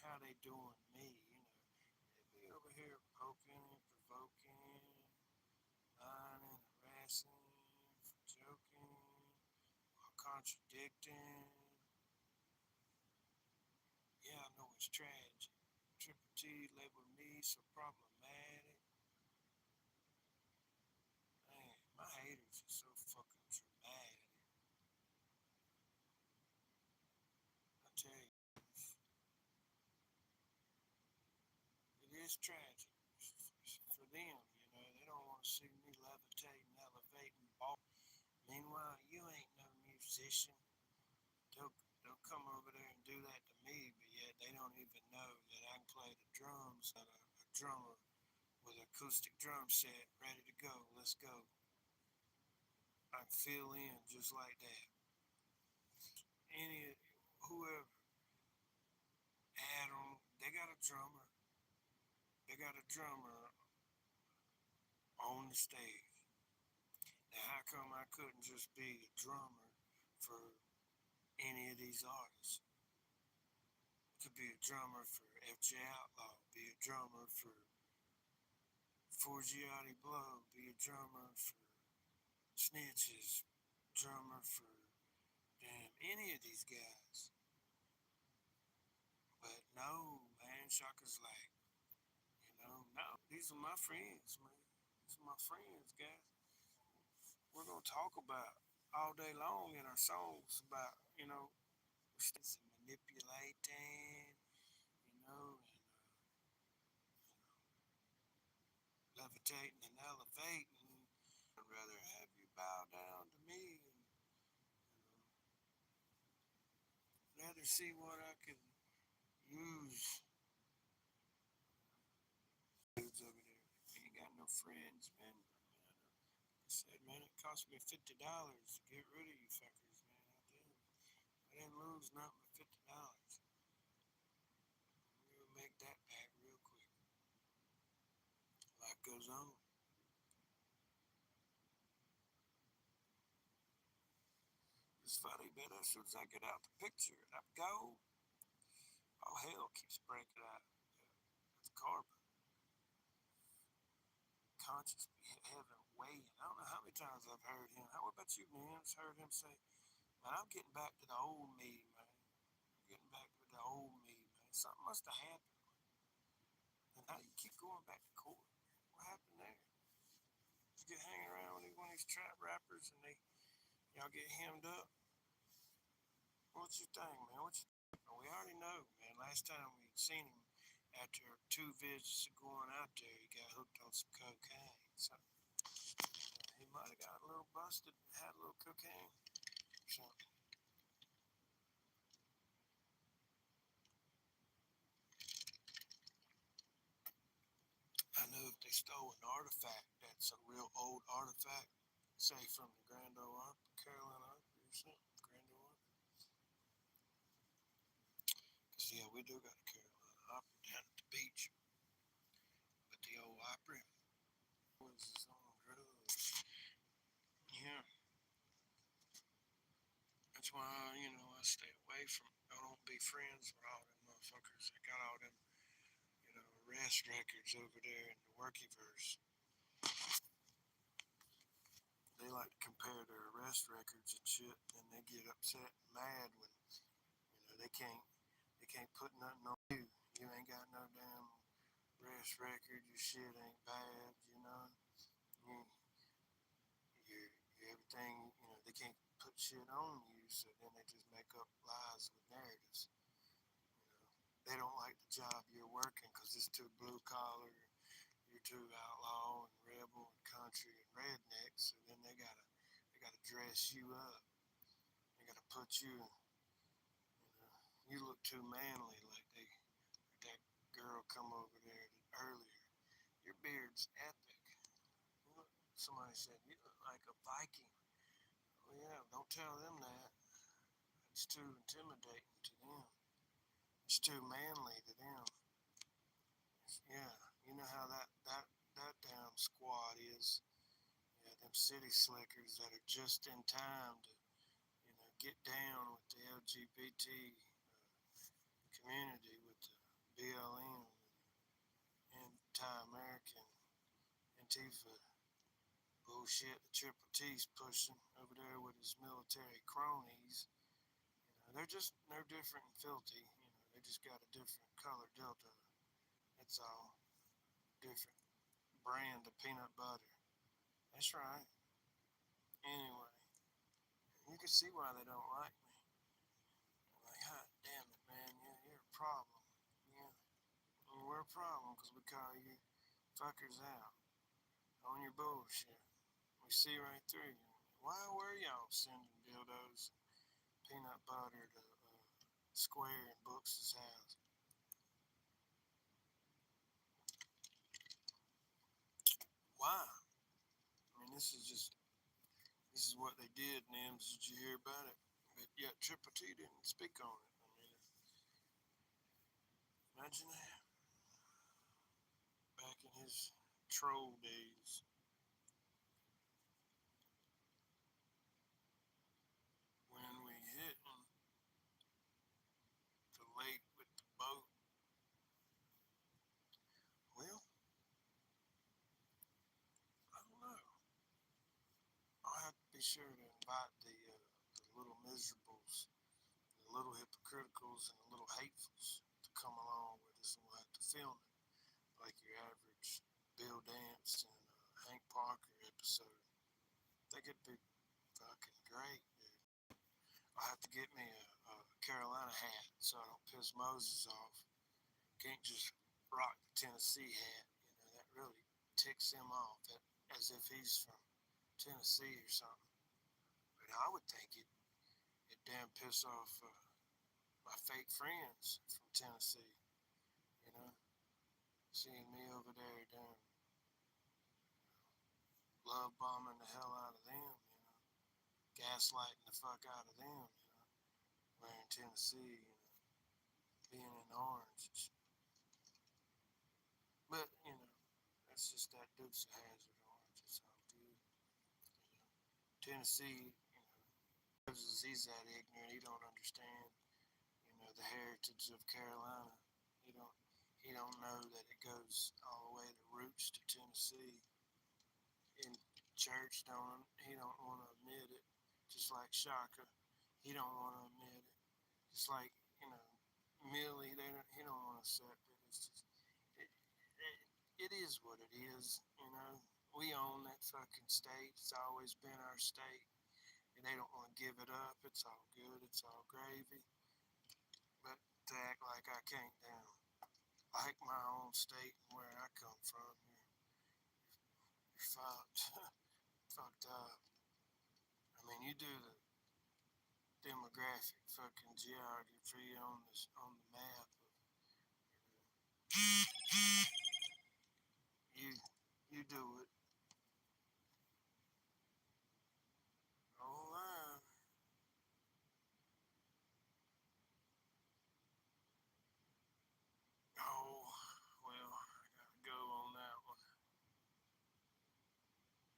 how they doing me, They be over here poking and provoking, lying and harassing, joking, contradicting. Yeah, I know it's tragic. Triple T labeled me so problematic. Man, my haters are so fucking dramatic. I tell you, it is tragic for them. They don't want to see me levitating, elevating, ball. Meanwhile, you ain't no musician. They'll, they'll come over there and do that to me, but yet they don't even know that I can play the drums. A drummer with an acoustic drum set ready to go. Let's go. I can fill in just like that. Any whoever, Adam, they got a drummer. They got a drummer on the stage. Now, how come I couldn't just be a drummer for any of these artists? Could be a drummer for FJ Outlaw, be a drummer for Forgiati Blow, be a drummer for Snitches, drummer for damn any of these guys. But no, man, Shaka's like, no, these are my friends, man. These are my friends, guys. We're gonna talk about all day long in our songs about, and manipulating, and levitating and elevating. I'd rather have you bow down to me and rather see what I can use. Dudes over there, you ain't got no friends, man. I said, man, it cost me $50 to get rid of you fuckers, man. I didn't lose nothing but $50. I'm gonna make that back real quick. Life goes on. It's funny, man. As soon as I get out the picture and I go, all hell keeps breaking out. It's carbon. Conscious be having weighing. I don't know how many times I've heard him. How about you, Nims? Heard him say, "Man, I'm getting back to the old me, man. I'm getting back to the old me, man. Something must have happened." And how you keep going back to court? What happened there? You get hanging around with one of these trap rappers and y'all get hemmed up. What you think, man? What you think? We already know, man. Last time we seen him after two visits of going out there, he got hooked on some cocaine. So he might have got a little busted, had a little cocaine. So I know if they stole an artifact that's a real old artifact, say from the Grand Ole Opry, Carolina Opry or something, Grand Ole Opry. Because, yeah, we do got a Carolina Opry down at the beach. But the old Opry was his own drugs. Yeah, that's why, I stay away from, I don't be friends with all them motherfuckers that got all them, arrest records over there in the workyverse. They like to compare their arrest records and shit, and they get upset and mad when they can't put nothing on you. You ain't got no damn arrest record. Your shit ain't bad. You, you everything. They can't put shit on you, so then they just make up lies with narratives. They don't like the job you're working because it's too blue collar. You're too outlaw and rebel and country and redneck. So then they gotta dress you up. They gotta put you. You look too manly, like that girl come over there earlier. Your beard's epic. Somebody said you look like a Viking. Well, yeah, don't tell them that. It's too intimidating to them. It's too manly to them. Yeah, you know how that damn squad is. Yeah, them city slickers that are just in time to get down with the LGBT community, with the BLM, anti-American Antifa bullshit that Triple T's pushing over there with his military cronies. They're just no different and filthy. They just got a different color dildo. That's all. Different brand of peanut butter. That's right. Anyway, you can see why they don't like me. Like, hot damn it, man, you're a problem. Yeah, we're a problem because we call you fuckers out on your bullshit. We see right through you. Why were y'all sending dildos, peanut butter to Square and Books' house? Why? I mean, this is what they did, Nims. Did you hear about it? But yet Triple T didn't speak on it. I mean, imagine that. Back in his troll days, when we hit the lake with the boat. Well, I don't know. I'll have to be sure to invite the little miserables, the little hypocriticals, and the little hatefuls to come along with us, and we'll have to film it like your average Bill Dance and Hank Parker episode. I think it'd be fucking great, dude. I'll have to get me a Carolina hat so I don't piss Moses off. Can't just rock the Tennessee hat. That really ticks him off, as if he's from Tennessee or something. But I would think it damn piss off my fake friends from Tennessee. You know, seeing me over there damn love bombing the hell out of them. Gaslighting the fuck out of them. Wearing Tennessee. Being in orange. But that's just that Dukes of Hazzard orange. It's all good. Tennessee, Because he's that ignorant, he don't understand, the heritage of Carolina. He don't he don't know that it goes all the way to roots to Tennessee. In church, don't he don't want to admit it. Just like Shaka, he don't want to admit it. Just like Millie, he don't want to accept it. It's just it is what it is. We own that fucking state. It's always been our state, and they don't want to give it up. It's all good. It's all gravy. But to act like I can't damn like my own state and where I come from, you're fucked. Fucked up. I mean, you do the demographic fucking geography on the map of you you do it. Oh, oh, well, I gotta go on that one.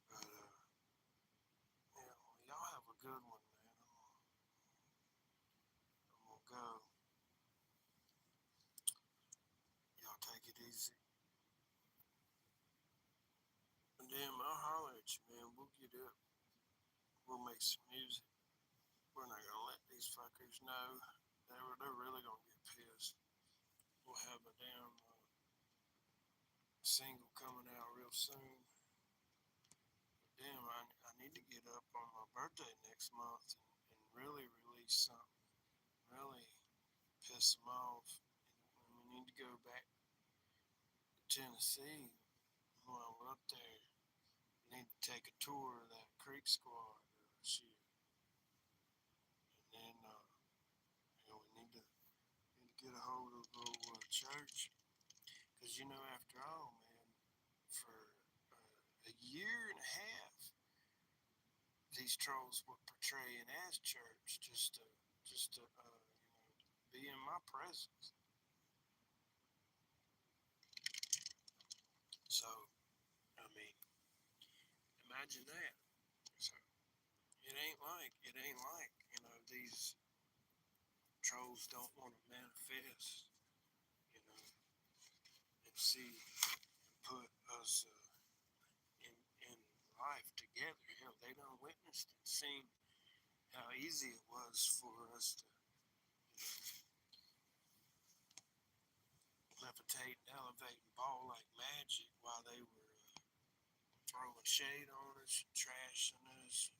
But yeah, well, y'all have a good one, man. I'm gonna go. Y'all take it easy. And then I'll holler at you, man. We'll get up. We'll make some music. We're not gonna let these fuckers know. They're really gonna get pissed. We'll have a damn single coming out real soon. But damn, I need to get up on my birthday next month and really release something. Really piss them off. And we need to go back to Tennessee while we're up there. We need to take a tour of that Creek Squad shit. And then we need to get a hold of the church. Because, after all, man, for a year and a half, these trolls were portraying as church just to be in my presence. So, I mean, imagine that. So, it ain't like these trolls don't want to manifest, you know, and see and put us in life together. Hell, they done witnessed and seen how easy it was for us to levitate and elevate and ball like magic while they were throwing shade on us, trashing us,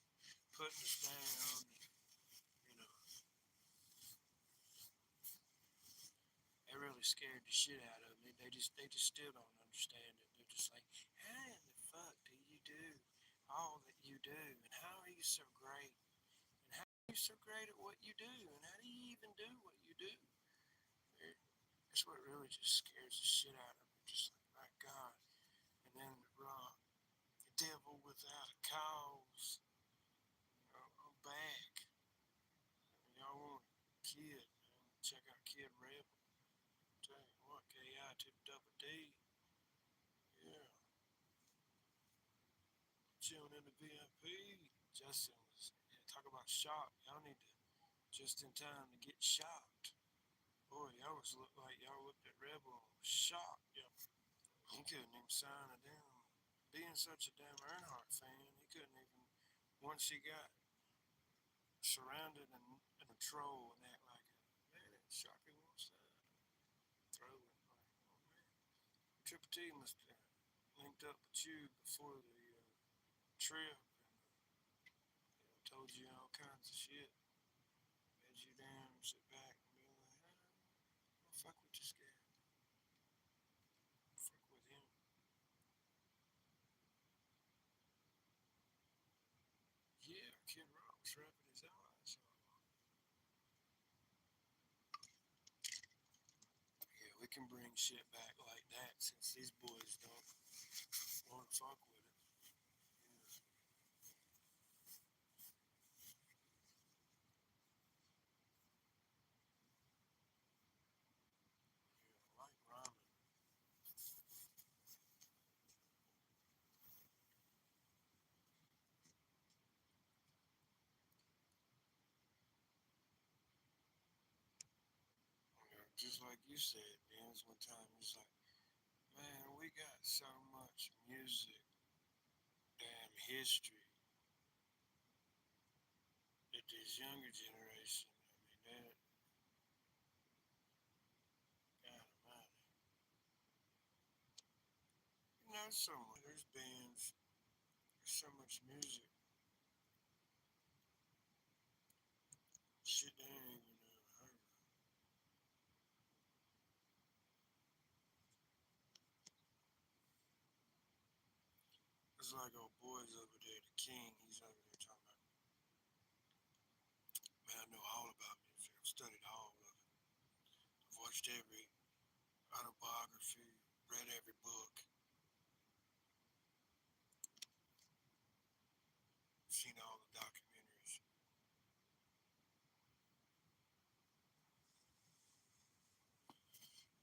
putting us down. You know, they really scared the shit out of me. They just still don't understand it. They're just like, how in the fuck do you do all that you do, and how are you so great, and how are you so great at what you do, and how do you even do what you do? That's what really just scares the shit out of me. Just like, my God. And then the devil without a cause. I'm back. Y'all want a kid, man? Check out Kid Rebel. Tell you what, KI to the double D. Yeah. Chilling in the VIP. Justin was talk about shock. Y'all need to just in time to get shocked. Boy, y'all was look like y'all looked at Rebel and was shocked. Yeah. He couldn't even sign a damn. Being such a damn Earnhardt fan, he couldn't even. Once he got surrounded and a troll and act like it, man, Shocker wants to throw it. Like, oh man, Triple T must have linked up with you before the trip and told you all kinds of shit. Had you down, sit back and be like, I'll fuck with this guy. Fuck with him. Yeah, Kid Rock was wrapping his eyes. Yeah, we can bring shit back like that since these boys don't want to fuck with it. Yeah, yeah, like ramen. just like you said, man, was one time it's like, man, we got so much music, damn history that this younger generation, I mean, that, God almighty, so much. There's bands, there's so much music, shit they ain't even heard of. It's like old boys over there, the king, he's over there talking about, man, I know all about music. I've studied all of it. I've watched every autobiography, read every book, seen all the documentaries,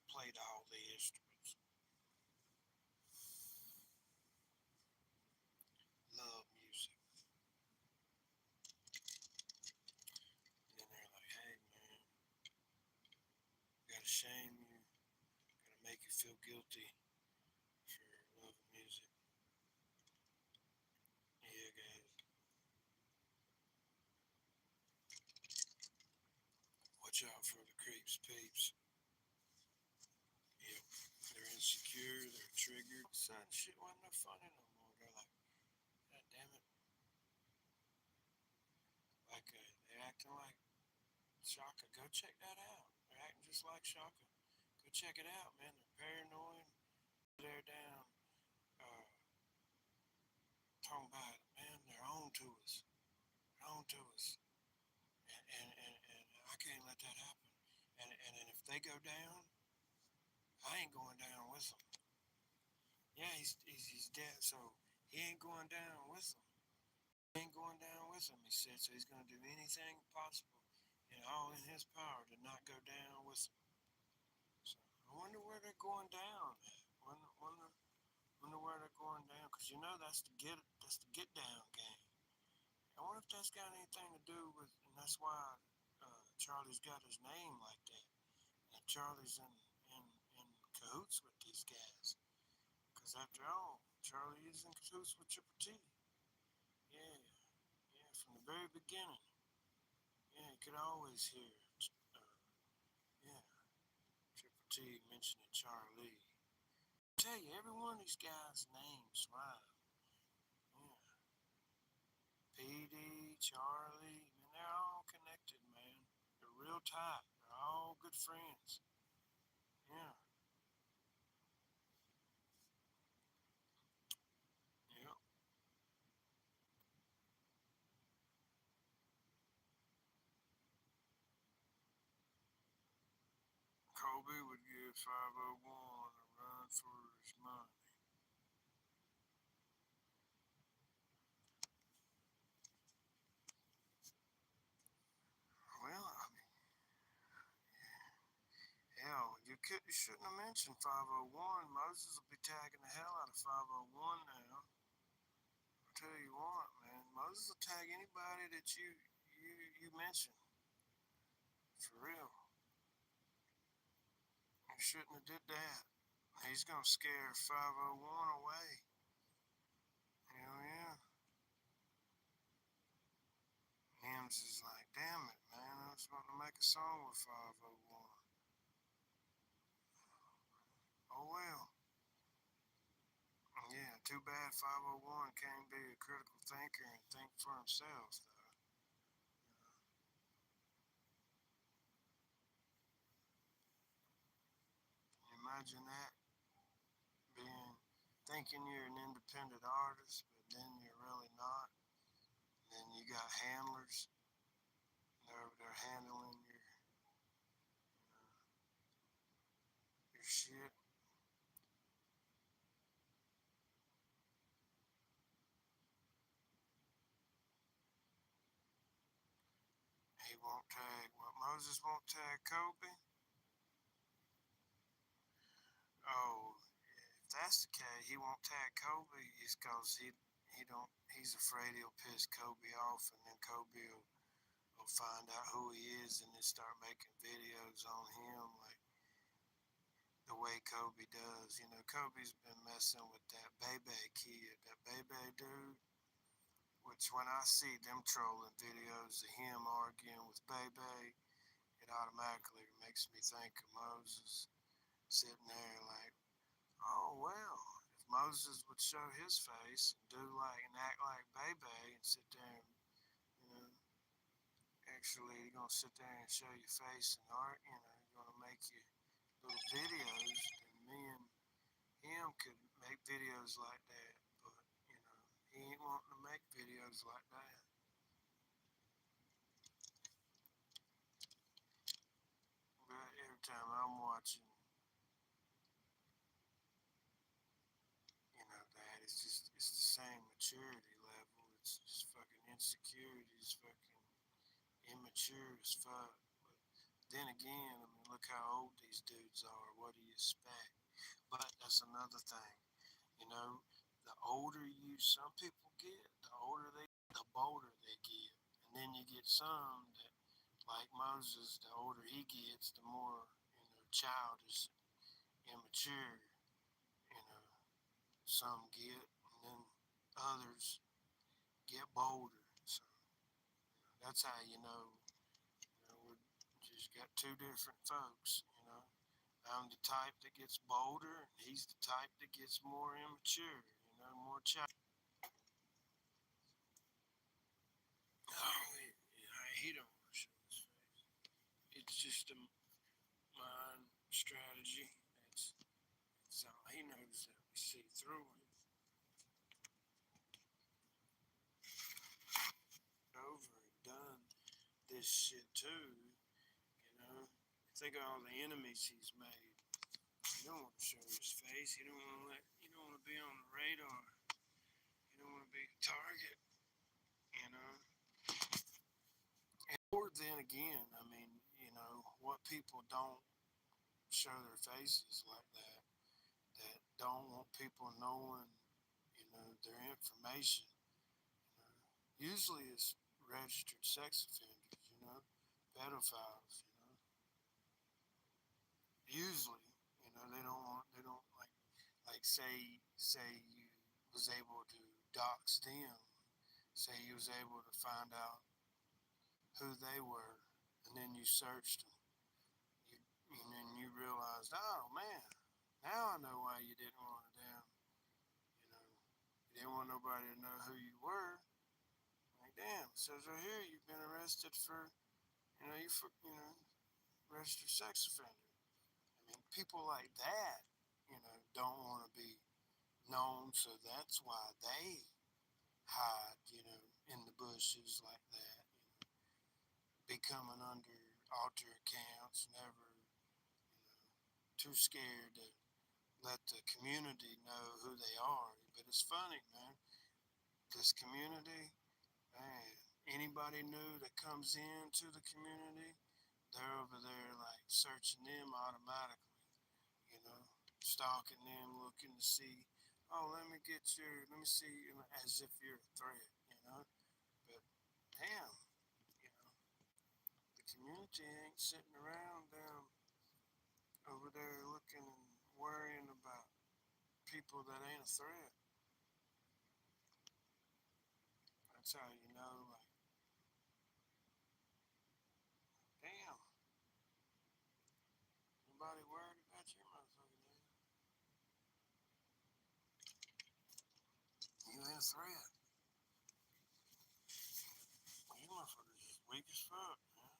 played all the instruments, love music. And then they're like, hey man, gotta shame you, gotta make you feel guilty for loving music. Yeah, guys, watch out for the creeps, peeps. Yep, they're insecure, they're triggered. Sudden shit wasn't no funny no more. They're like, God damn it, like they're acting like Shaka. Go check that out. They're acting just like Shaka. Go check it out, man. They're paranoid. They're down, uh, talking about, man, they're on to us. They're on to us. And I can't let that happen. And if they go down, I ain't going down with them. Yeah, he's dead, so he ain't going down with them. He ain't going down with them, he said, so he's going to do anything possible and all in his power to not go down with them. So I wonder where they're going down. Wonder where they're going down, because that's the get down game. I wonder if that's got anything to do with, and that's why Charlie's got his name like that. And Charlie's in cahoots with these guys. Because after all, Charlie is in cahoots with Triple T. Yeah, yeah, from the very beginning. Yeah, you could always hear, yeah, Triple T mentioning Charlie. I tell you, every one of these guys' names, wow. Yeah, PD, Charlie, man, they're all connected, man. They're real tight. They're all good friends. Yeah, yeah. Kobe would give 501 a run for his money. Well, I mean, hell, you shouldn't have mentioned 501. Moses will be tagging the hell out of 501 now. I'll tell you what, man. Moses will tag anybody that you mention. For real. You shouldn't have did that. He's gonna scare 501 away. Hell yeah. Hims is like, damn it, man. I was about to make a song with 501. Oh well. Yeah, too bad 501 can't be a critical thinker and think for himself, though. Imagine that, being thinking you're an independent artist, but then you're really not. Then you got handlers. They're handling your shit. He won't tag. What, Moses won't tag Kobe? Oh, if that's the case, he won't tag Kobe. Is because he don't. He's afraid he'll piss Kobe off, and then Kobe will find out who he is and then start making videos on him. Like, the way Kobe does. You know, Kobe's been messing with that Bebe kid, that Bebe dude. Which when I see them trolling videos of him arguing with Bebe, it automatically makes me think of Moses sitting there like, oh well, if Moses would show his face and do like and act like Bebe and sit there and you know actually you're gonna sit there and show your face and art, you know, you're gonna make your little videos, then me and him could make videos like that, but you know, he ain't wanting to make videos like that. But every time I'm watching, you know, that it's the same maturity level. It's just fucking insecurity. It's fucking immature as fuck. But then again, I mean, look how old these dudes are. What do you expect? But that's another thing. You know, the older you, some people get, the older they, the bolder they get. And then you get some that, like Moses, the older he gets, the more, you know, childish, immature, you know, some get. And then others get bolder. So, you know, that's how you know, we just got two different folks, you know. I'm the type that gets bolder, and he's the type that gets more immature, you know, more child. Oh, he don't want to show his face. It's just a mind strategy. It's, it's all he knows that we see through him. Over and done this shit too, you know. Think of all the enemies he's made. He don't want to show his face. He don't want to let. He don't want to be on the radar. He don't want to be a target. You know. Or then again, I mean, you know, what people don't show their faces like that, that don't want people knowing, you know, their information. You know, usually it's registered sex offenders, you know, pedophiles, you know. Usually, you know, they don't like say you was able to dox them, say you was able to find out who they were, and then you searched them you, and then you realized, oh man, now I know why you didn't want to damn, you know, you didn't want nobody to know who you were. Like, damn, it says right here you've been arrested for, you know, registered sex offender. I mean, people like that, you know, don't want to be known, so that's why they hide, you know, in the bushes like that, you know, be coming under alter accounts, never, you know, too scared to let the community know who they are. But it's funny, man. This community, man, anybody new that comes into the community, they're over there like searching them automatically, you know, stalking them, looking to see, oh, let me see, you know, as if you're a threat, you know. But damn, you know, the community ain't sitting around down over there looking and worrying about people that ain't a threat. That's how you know, like, damn, nobody worried about you, motherfucker. You ain't a threat. You motherfuckers just weak as fuck, man.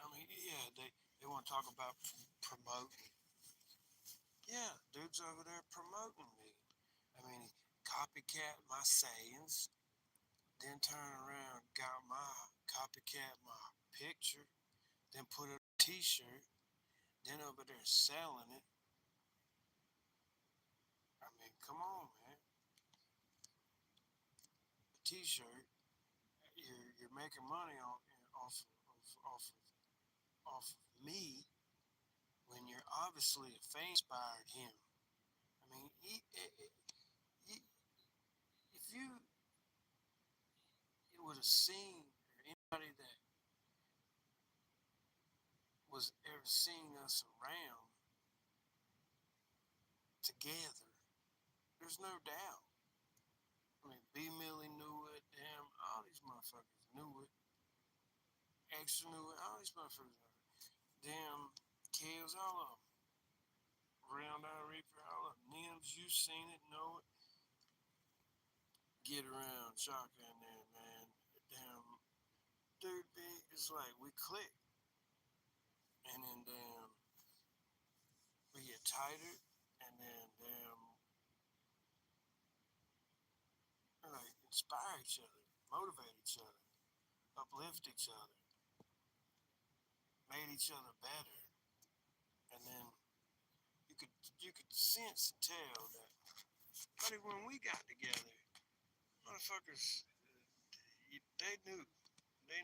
I mean, yeah, they want to talk about promoting. Yeah, dude's over there promoting me. I mean, he copycat my sayings, then turn around, got my copycat my picture, then put it on a t-shirt, then over there selling it. I mean, come on, man. A t-shirt, you're making money on off off of me when you're obviously a fan inspired him. I mean, he, if you would have seen, or anybody that was ever seeing us around together, there's no doubt. I mean, B Millie knew it. Damn, all these motherfuckers knew it. Extra knew it. All these motherfuckers knew it. Damn, Kills, all of them. Round Eye Reaper, all of them. Nims, you seen it, know it. Get around, Shaka in there, man. Damn, dude, it's like we click, and then damn, we get tighter, and then damn, like inspire each other, motivate each other, uplift each other, made each other better, and then you could you could sense and tell that, buddy, when we got together, motherfuckers, they knew, they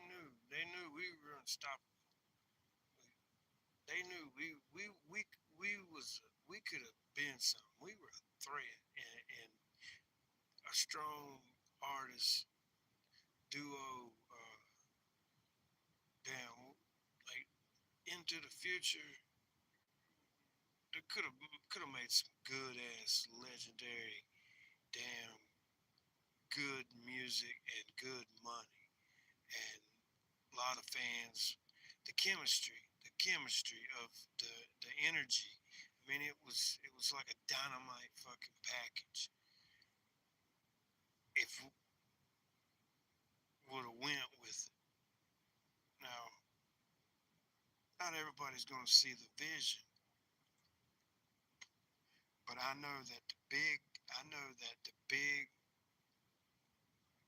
knew we were unstoppable. They knew we could have been something. We were a threat and a strong artist duo. Damn, like into the future, they could have made some good ass legendary damn good music and good money and a lot of fans. The chemistry of the energy. I mean, it was like a dynamite fucking package. If would have went with it. Now, not everybody's gonna see the vision, but I know that the big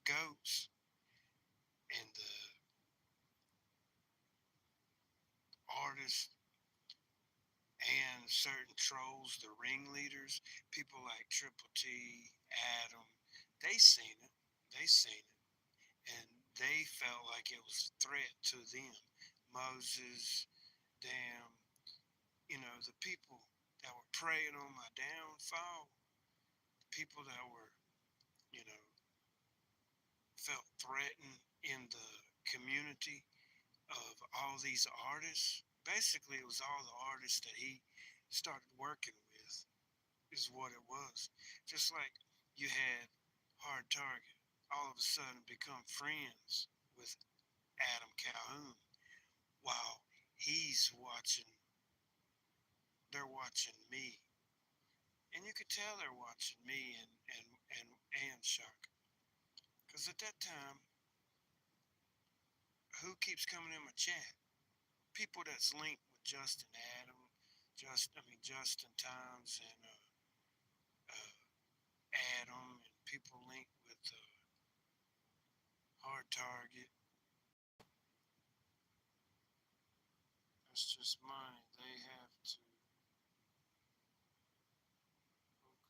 goats and the artists and certain trolls, the ringleaders, people like Triple T, Adam, they seen it. They seen it. And they felt like it was a threat to them. Moses, damn, the people that were preying on my downfall, the people that were, you know, felt threatened in the community of all these artists. Basically, it was all the artists that he started working with, is what it was. Just like you had Hard Target all of a sudden become friends with Adam Calhoun while he's watching, they're watching me. And you could tell they're watching me and Shock. Because at that time, who keeps coming in my chat? People that's linked with Justin Adam, Justin Times and Adam, and people linked with Hard Target. That's just money. They have to look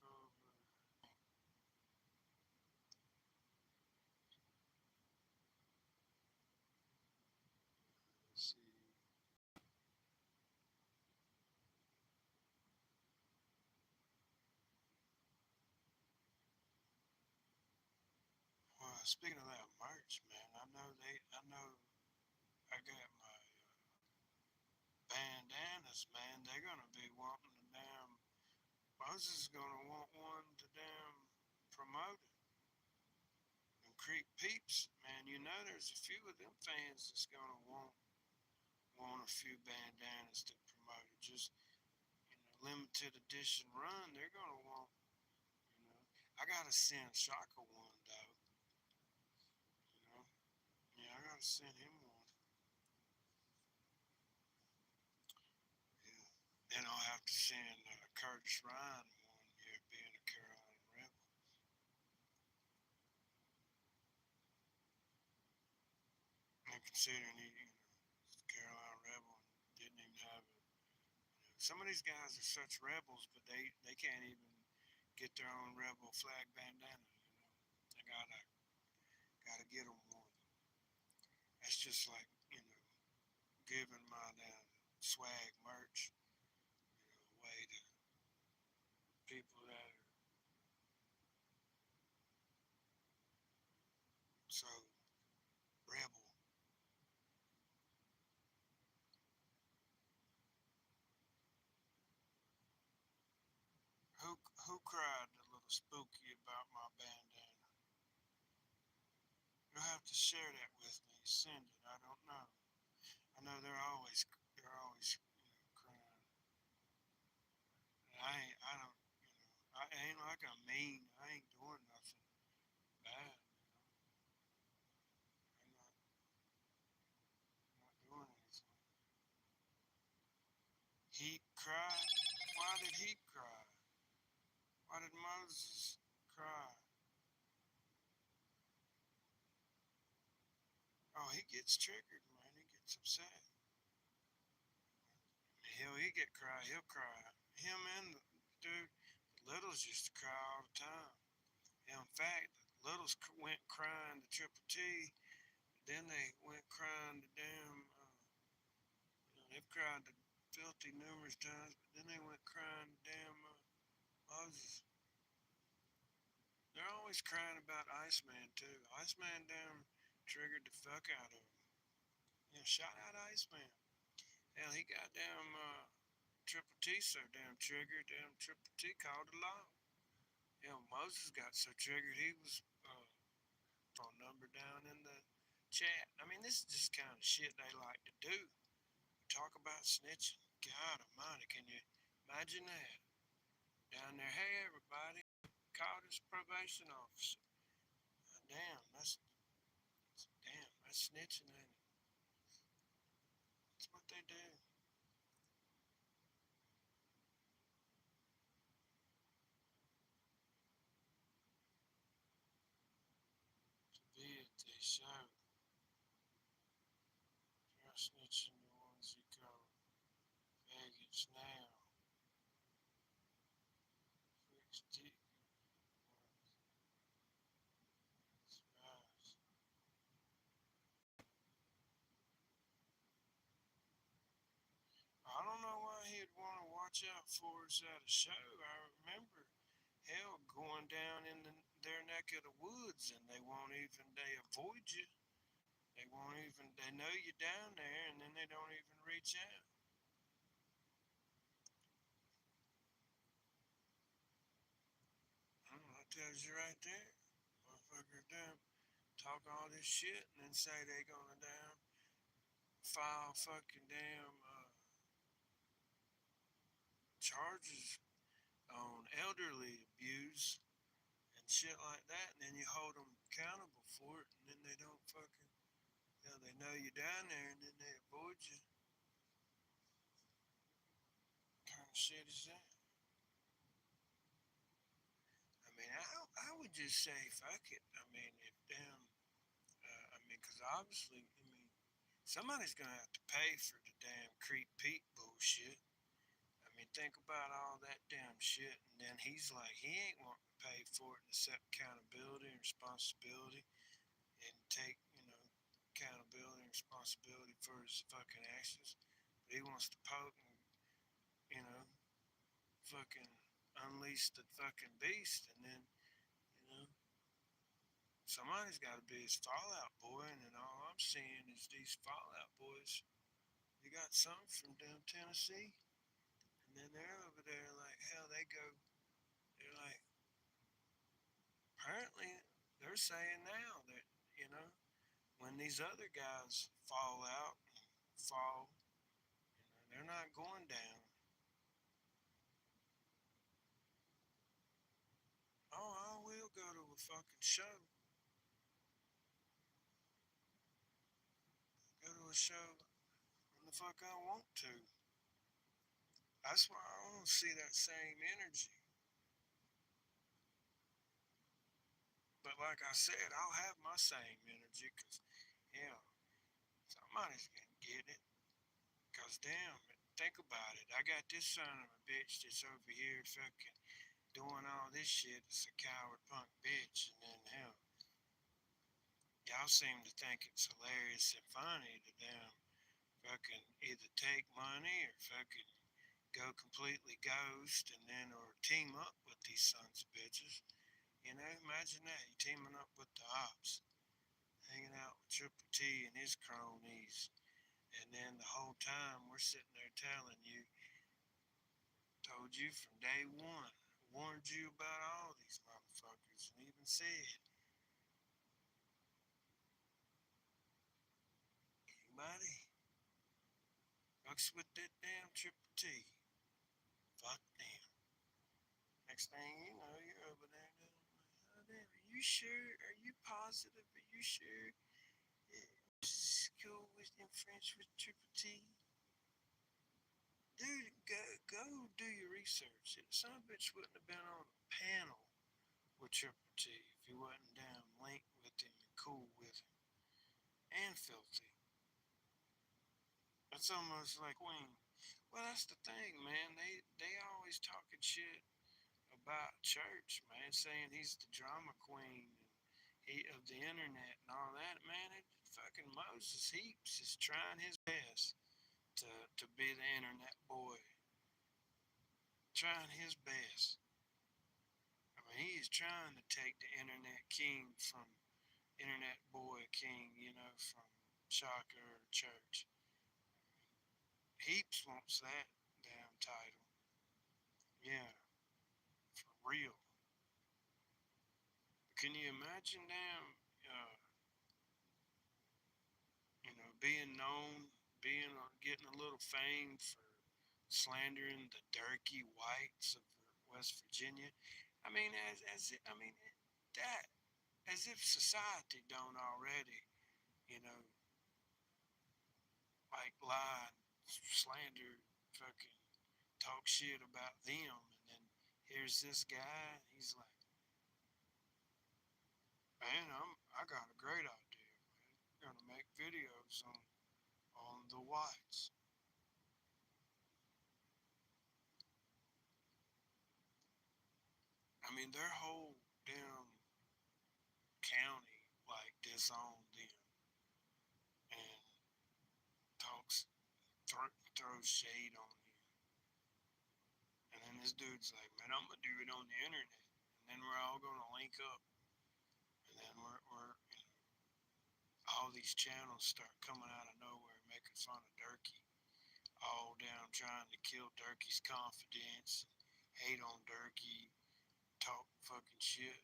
over. See. Well, speaking of that merch, man, I know I got my bandanas, man. They're gonna be wanting the damn. Moses is gonna want one to damn promote it. And Creek Peeps, man, there's a few of them fans that's gonna want a few bandanas to promote it. Just limited edition run. They're gonna want. You know, I gotta send Shaka one though. You know, yeah, I gotta send him one. Yeah. Then I'll have to send Curtis Ryan one here, being a Carolina Rebel. And considering Carolina Rebel and didn't even have it. Some of these guys are such rebels, but they can't even get their own rebel flag bandana. They gotta get them one. That's just like giving my damn swag merch away to people that are little spooky about my bandana. You'll have to share that with me. Send it. I don't know. I know they're always crying. And I don't I ain't like I'm mean. I ain't doing nothing bad. I'm not doing anything. Heap cried. Why did Heap cry? Why did Moses cry? Oh, he gets triggered, man. He gets upset. He get cry. He'll cry. Him and the dude, Littles used to cry all the time. In fact, Littles went crying to Triple T. Then they went crying to damn. They've cried to Filthy numerous times, but then they went crying to damn Moses. They're always crying about Iceman too. Iceman damn triggered the fuck out of him. Yeah, shout out Iceman. Hell, he got damn Triple T so damn triggered. Damn Triple T called a law. Moses got so triggered he was phone number down in the chat. I mean, this is just kind of shit they like to do. Talk about snitching. God Almighty, can you imagine that? Down there, hey everybody, called his probation officer. Damn, that's snitching, ain't it? That's what they do. To be at the show, you're snitching the ones you call faggots now. Fix dick spies. I don't know why he'd want to watch out for us at a show. I remember hell going down in their neck of the woods and they avoid you. They know you're down there and then they don't even reach out. That tells you right there. Motherfucker damn talk all this shit and then say they gonna damn file fucking damn charges on elderly abuse and shit like that, and then you hold them accountable for it, and then they don't fucking, they know you're down there, and then they avoid you. What kind of shit is that? I mean, I would just say fuck it. I mean, if damn, because obviously, somebody's gonna have to pay for the damn Creep Pete bullshit. I mean, think about all that damn shit, and then he's like, he ain't wanting to pay for it and accept accountability and responsibility and take, accountability and responsibility for his fucking actions. But he wants to poke and, you know, fucking unleash the fucking beast, and then, you know, somebody's got to be his Fallout Boy, and then all I'm seeing is these Fallout Boys. You got some from down Tennessee, and then they're over there like, hell, they're like, apparently they're saying now that, you know, when these other guys fall out and fall, they're not going down. Oh, I will go to a fucking show. Go to a show when the fuck I want to. That's why I don't see that same energy. But like I said, I'll have my same energy because, yeah, somebody's gonna get it. Because damn, think about it. I got this son of a bitch that's over here fucking doing all this shit. It's a coward punk bitch. And then hell, y'all seem to think it's hilarious and funny to damn fucking either take money or fucking go completely ghost and then or team up with these sons of bitches. Imagine that. You teaming up with the ops, hanging out with Triple T and his cronies. And then the whole time we're sitting there telling you, told you from day one, warned you about all these motherfuckers and even said, anybody fucks with that damn Triple T, fuck them. Next thing you know, you're over there doing, oh, damn, are you sure? Are you positive? Are you sure? School with in French with Triple T? Dude, go do your research. Some bitch wouldn't have been on a panel with Triple T if he wasn't damn linked with him and cool with him. And filthy. It's almost like Wayne. Well, that's the thing, man. They always talking shit about church, man, saying he's the drama queen and he of the internet and all that. Man, fucking Moses Heaps is trying his best to be the internet boy, trying his best. I mean, he is trying to take the internet king from internet boy king, from Shocker Church. Heaps wants that damn title. Yeah, for real. Can you imagine damn, uh, being known, being getting a little fame for slandering the Durkee whites of West Virginia? I mean, I mean that as if society don't already, you know, like lie, slander, fucking talk shit about them, and then here's this guy, he's like, man, I got a great idea, man. I'm gonna make videos on the whites. I mean, their whole damn county like disowned them and talks throws shade on them. And then this dude's like, man, I'm gonna do it on the internet, and then we're all gonna link up, and then we're all these channels start coming out of nowhere making fun of Durkee, all down trying to kill Durkee's confidence, hate on Durkee, talk fucking shit.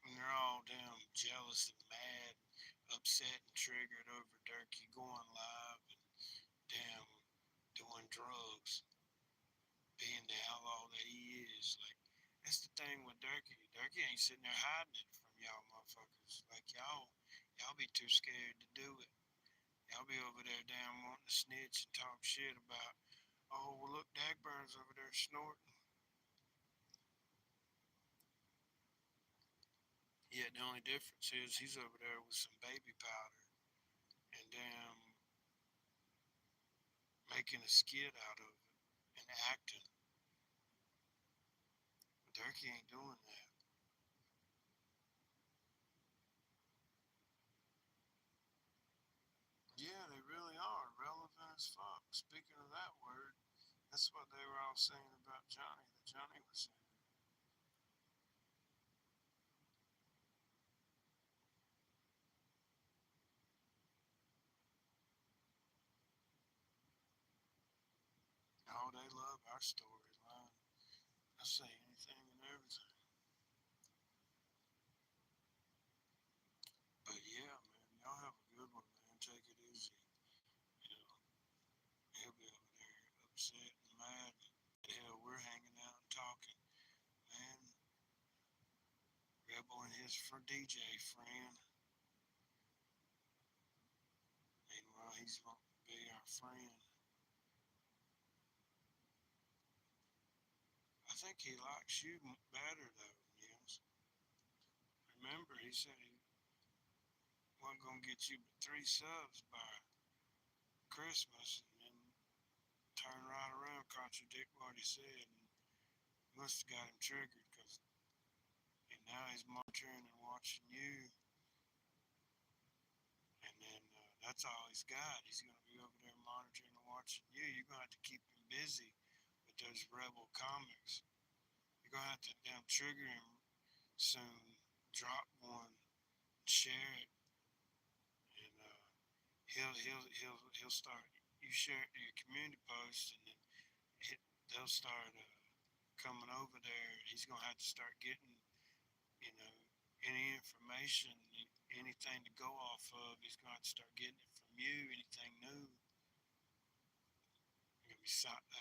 And they're all damn jealous and mad, upset and triggered over Durkee going live and damn doing drugs, being the outlaw that he is. Like, that's the thing with Durkee. Durkee ain't sitting there hiding it from y'all motherfuckers. Like y'all be too scared to do it. Y'all be over there damn wanting to snitch and talk shit about, oh well look, Dagburn's over there snorting. Yeah, the only difference is he's over there with some baby powder and damn making a skit out of it and acting. Durkee ain't doing that. Yeah, they really are relevant as fuck. Speaking of that word, that's what they were all saying about Johnny. That Johnny was saying. Oh, they love our storyline. I say anything and everything. But yeah, man, y'all have a good one, man. Take it easy. You know, he'll be over there upset and mad. Hell, we're hanging out and talking. Man, Rebel and his for DJ friend. Meanwhile, he's wanting to be our friend. I think he likes you better though, Niels. Remember, he said he wasn't gonna get you but 3 subs by Christmas, and then turn right around, contradict what he said, and must have got him triggered because now he's monitoring and watching you, and then that's all he's got. He's gonna be over there monitoring and watching you. You're gonna have to keep him busy with those rebel comics. You're gonna have to damn trigger him soon. Drop one, share it, and he'll start. You share your community post, and then they'll start coming over there. He's gonna have to start getting, you know, any information, anything to go off of. He's gonna have to start getting it from you. Anything new, you're gonna be,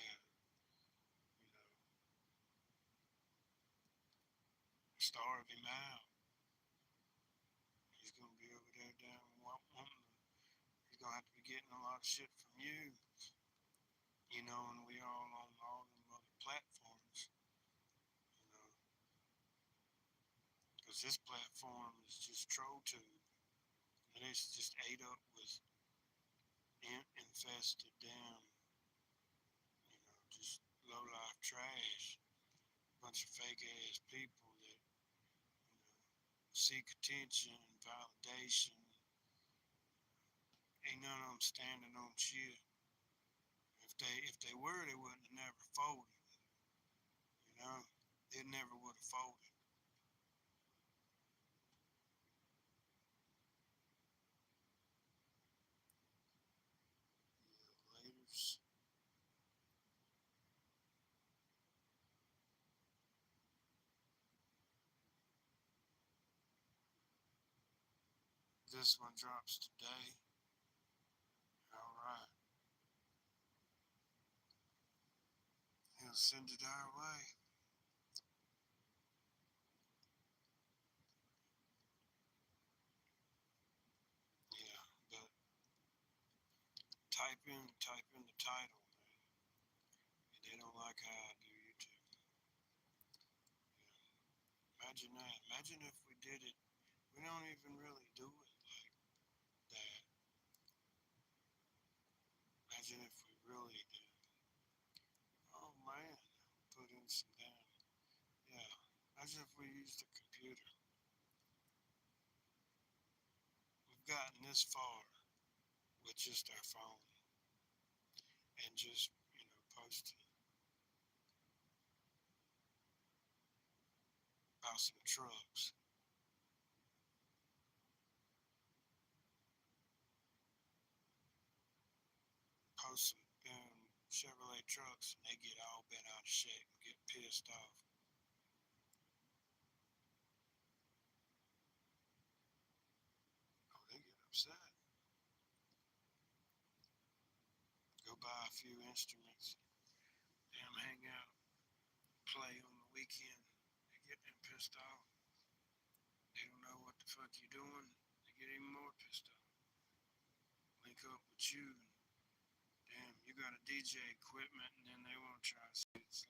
starve him out. He's gonna be over there down wanting. He's gonna have to be getting a lot of shit from you, and we all on all them other platforms, you know, because this platform is just TrollTube, and it's just ate up with infested damn, just low life trash, bunch of fake ass people that seek attention and validation. Ain't none of them standing on shit. If they were, they wouldn't have never folded. You know, it never would have folded. Laters. This one drops today. All right. He'll send it our way. Yeah, but type in the title, man. They don't like how I do YouTube. Imagine that. Imagine if we did it. We don't even really do it like that. Imagine if we really did. Oh man, put in some damn. Yeah. Imagine if we used a computer. We've gotten this far with just our phone and just, posting about some trucks. Post some Chevrolet trucks and they get all bent out of shape and get pissed off. Oh, they get upset. Go buy a few instruments, damn hang out, play on the weekend. They get them pissed off. They don't know what the fuck you're doing. They get even more pissed off. Link up with you. And, damn, you got a DJ equipment, and then they want to try to say it's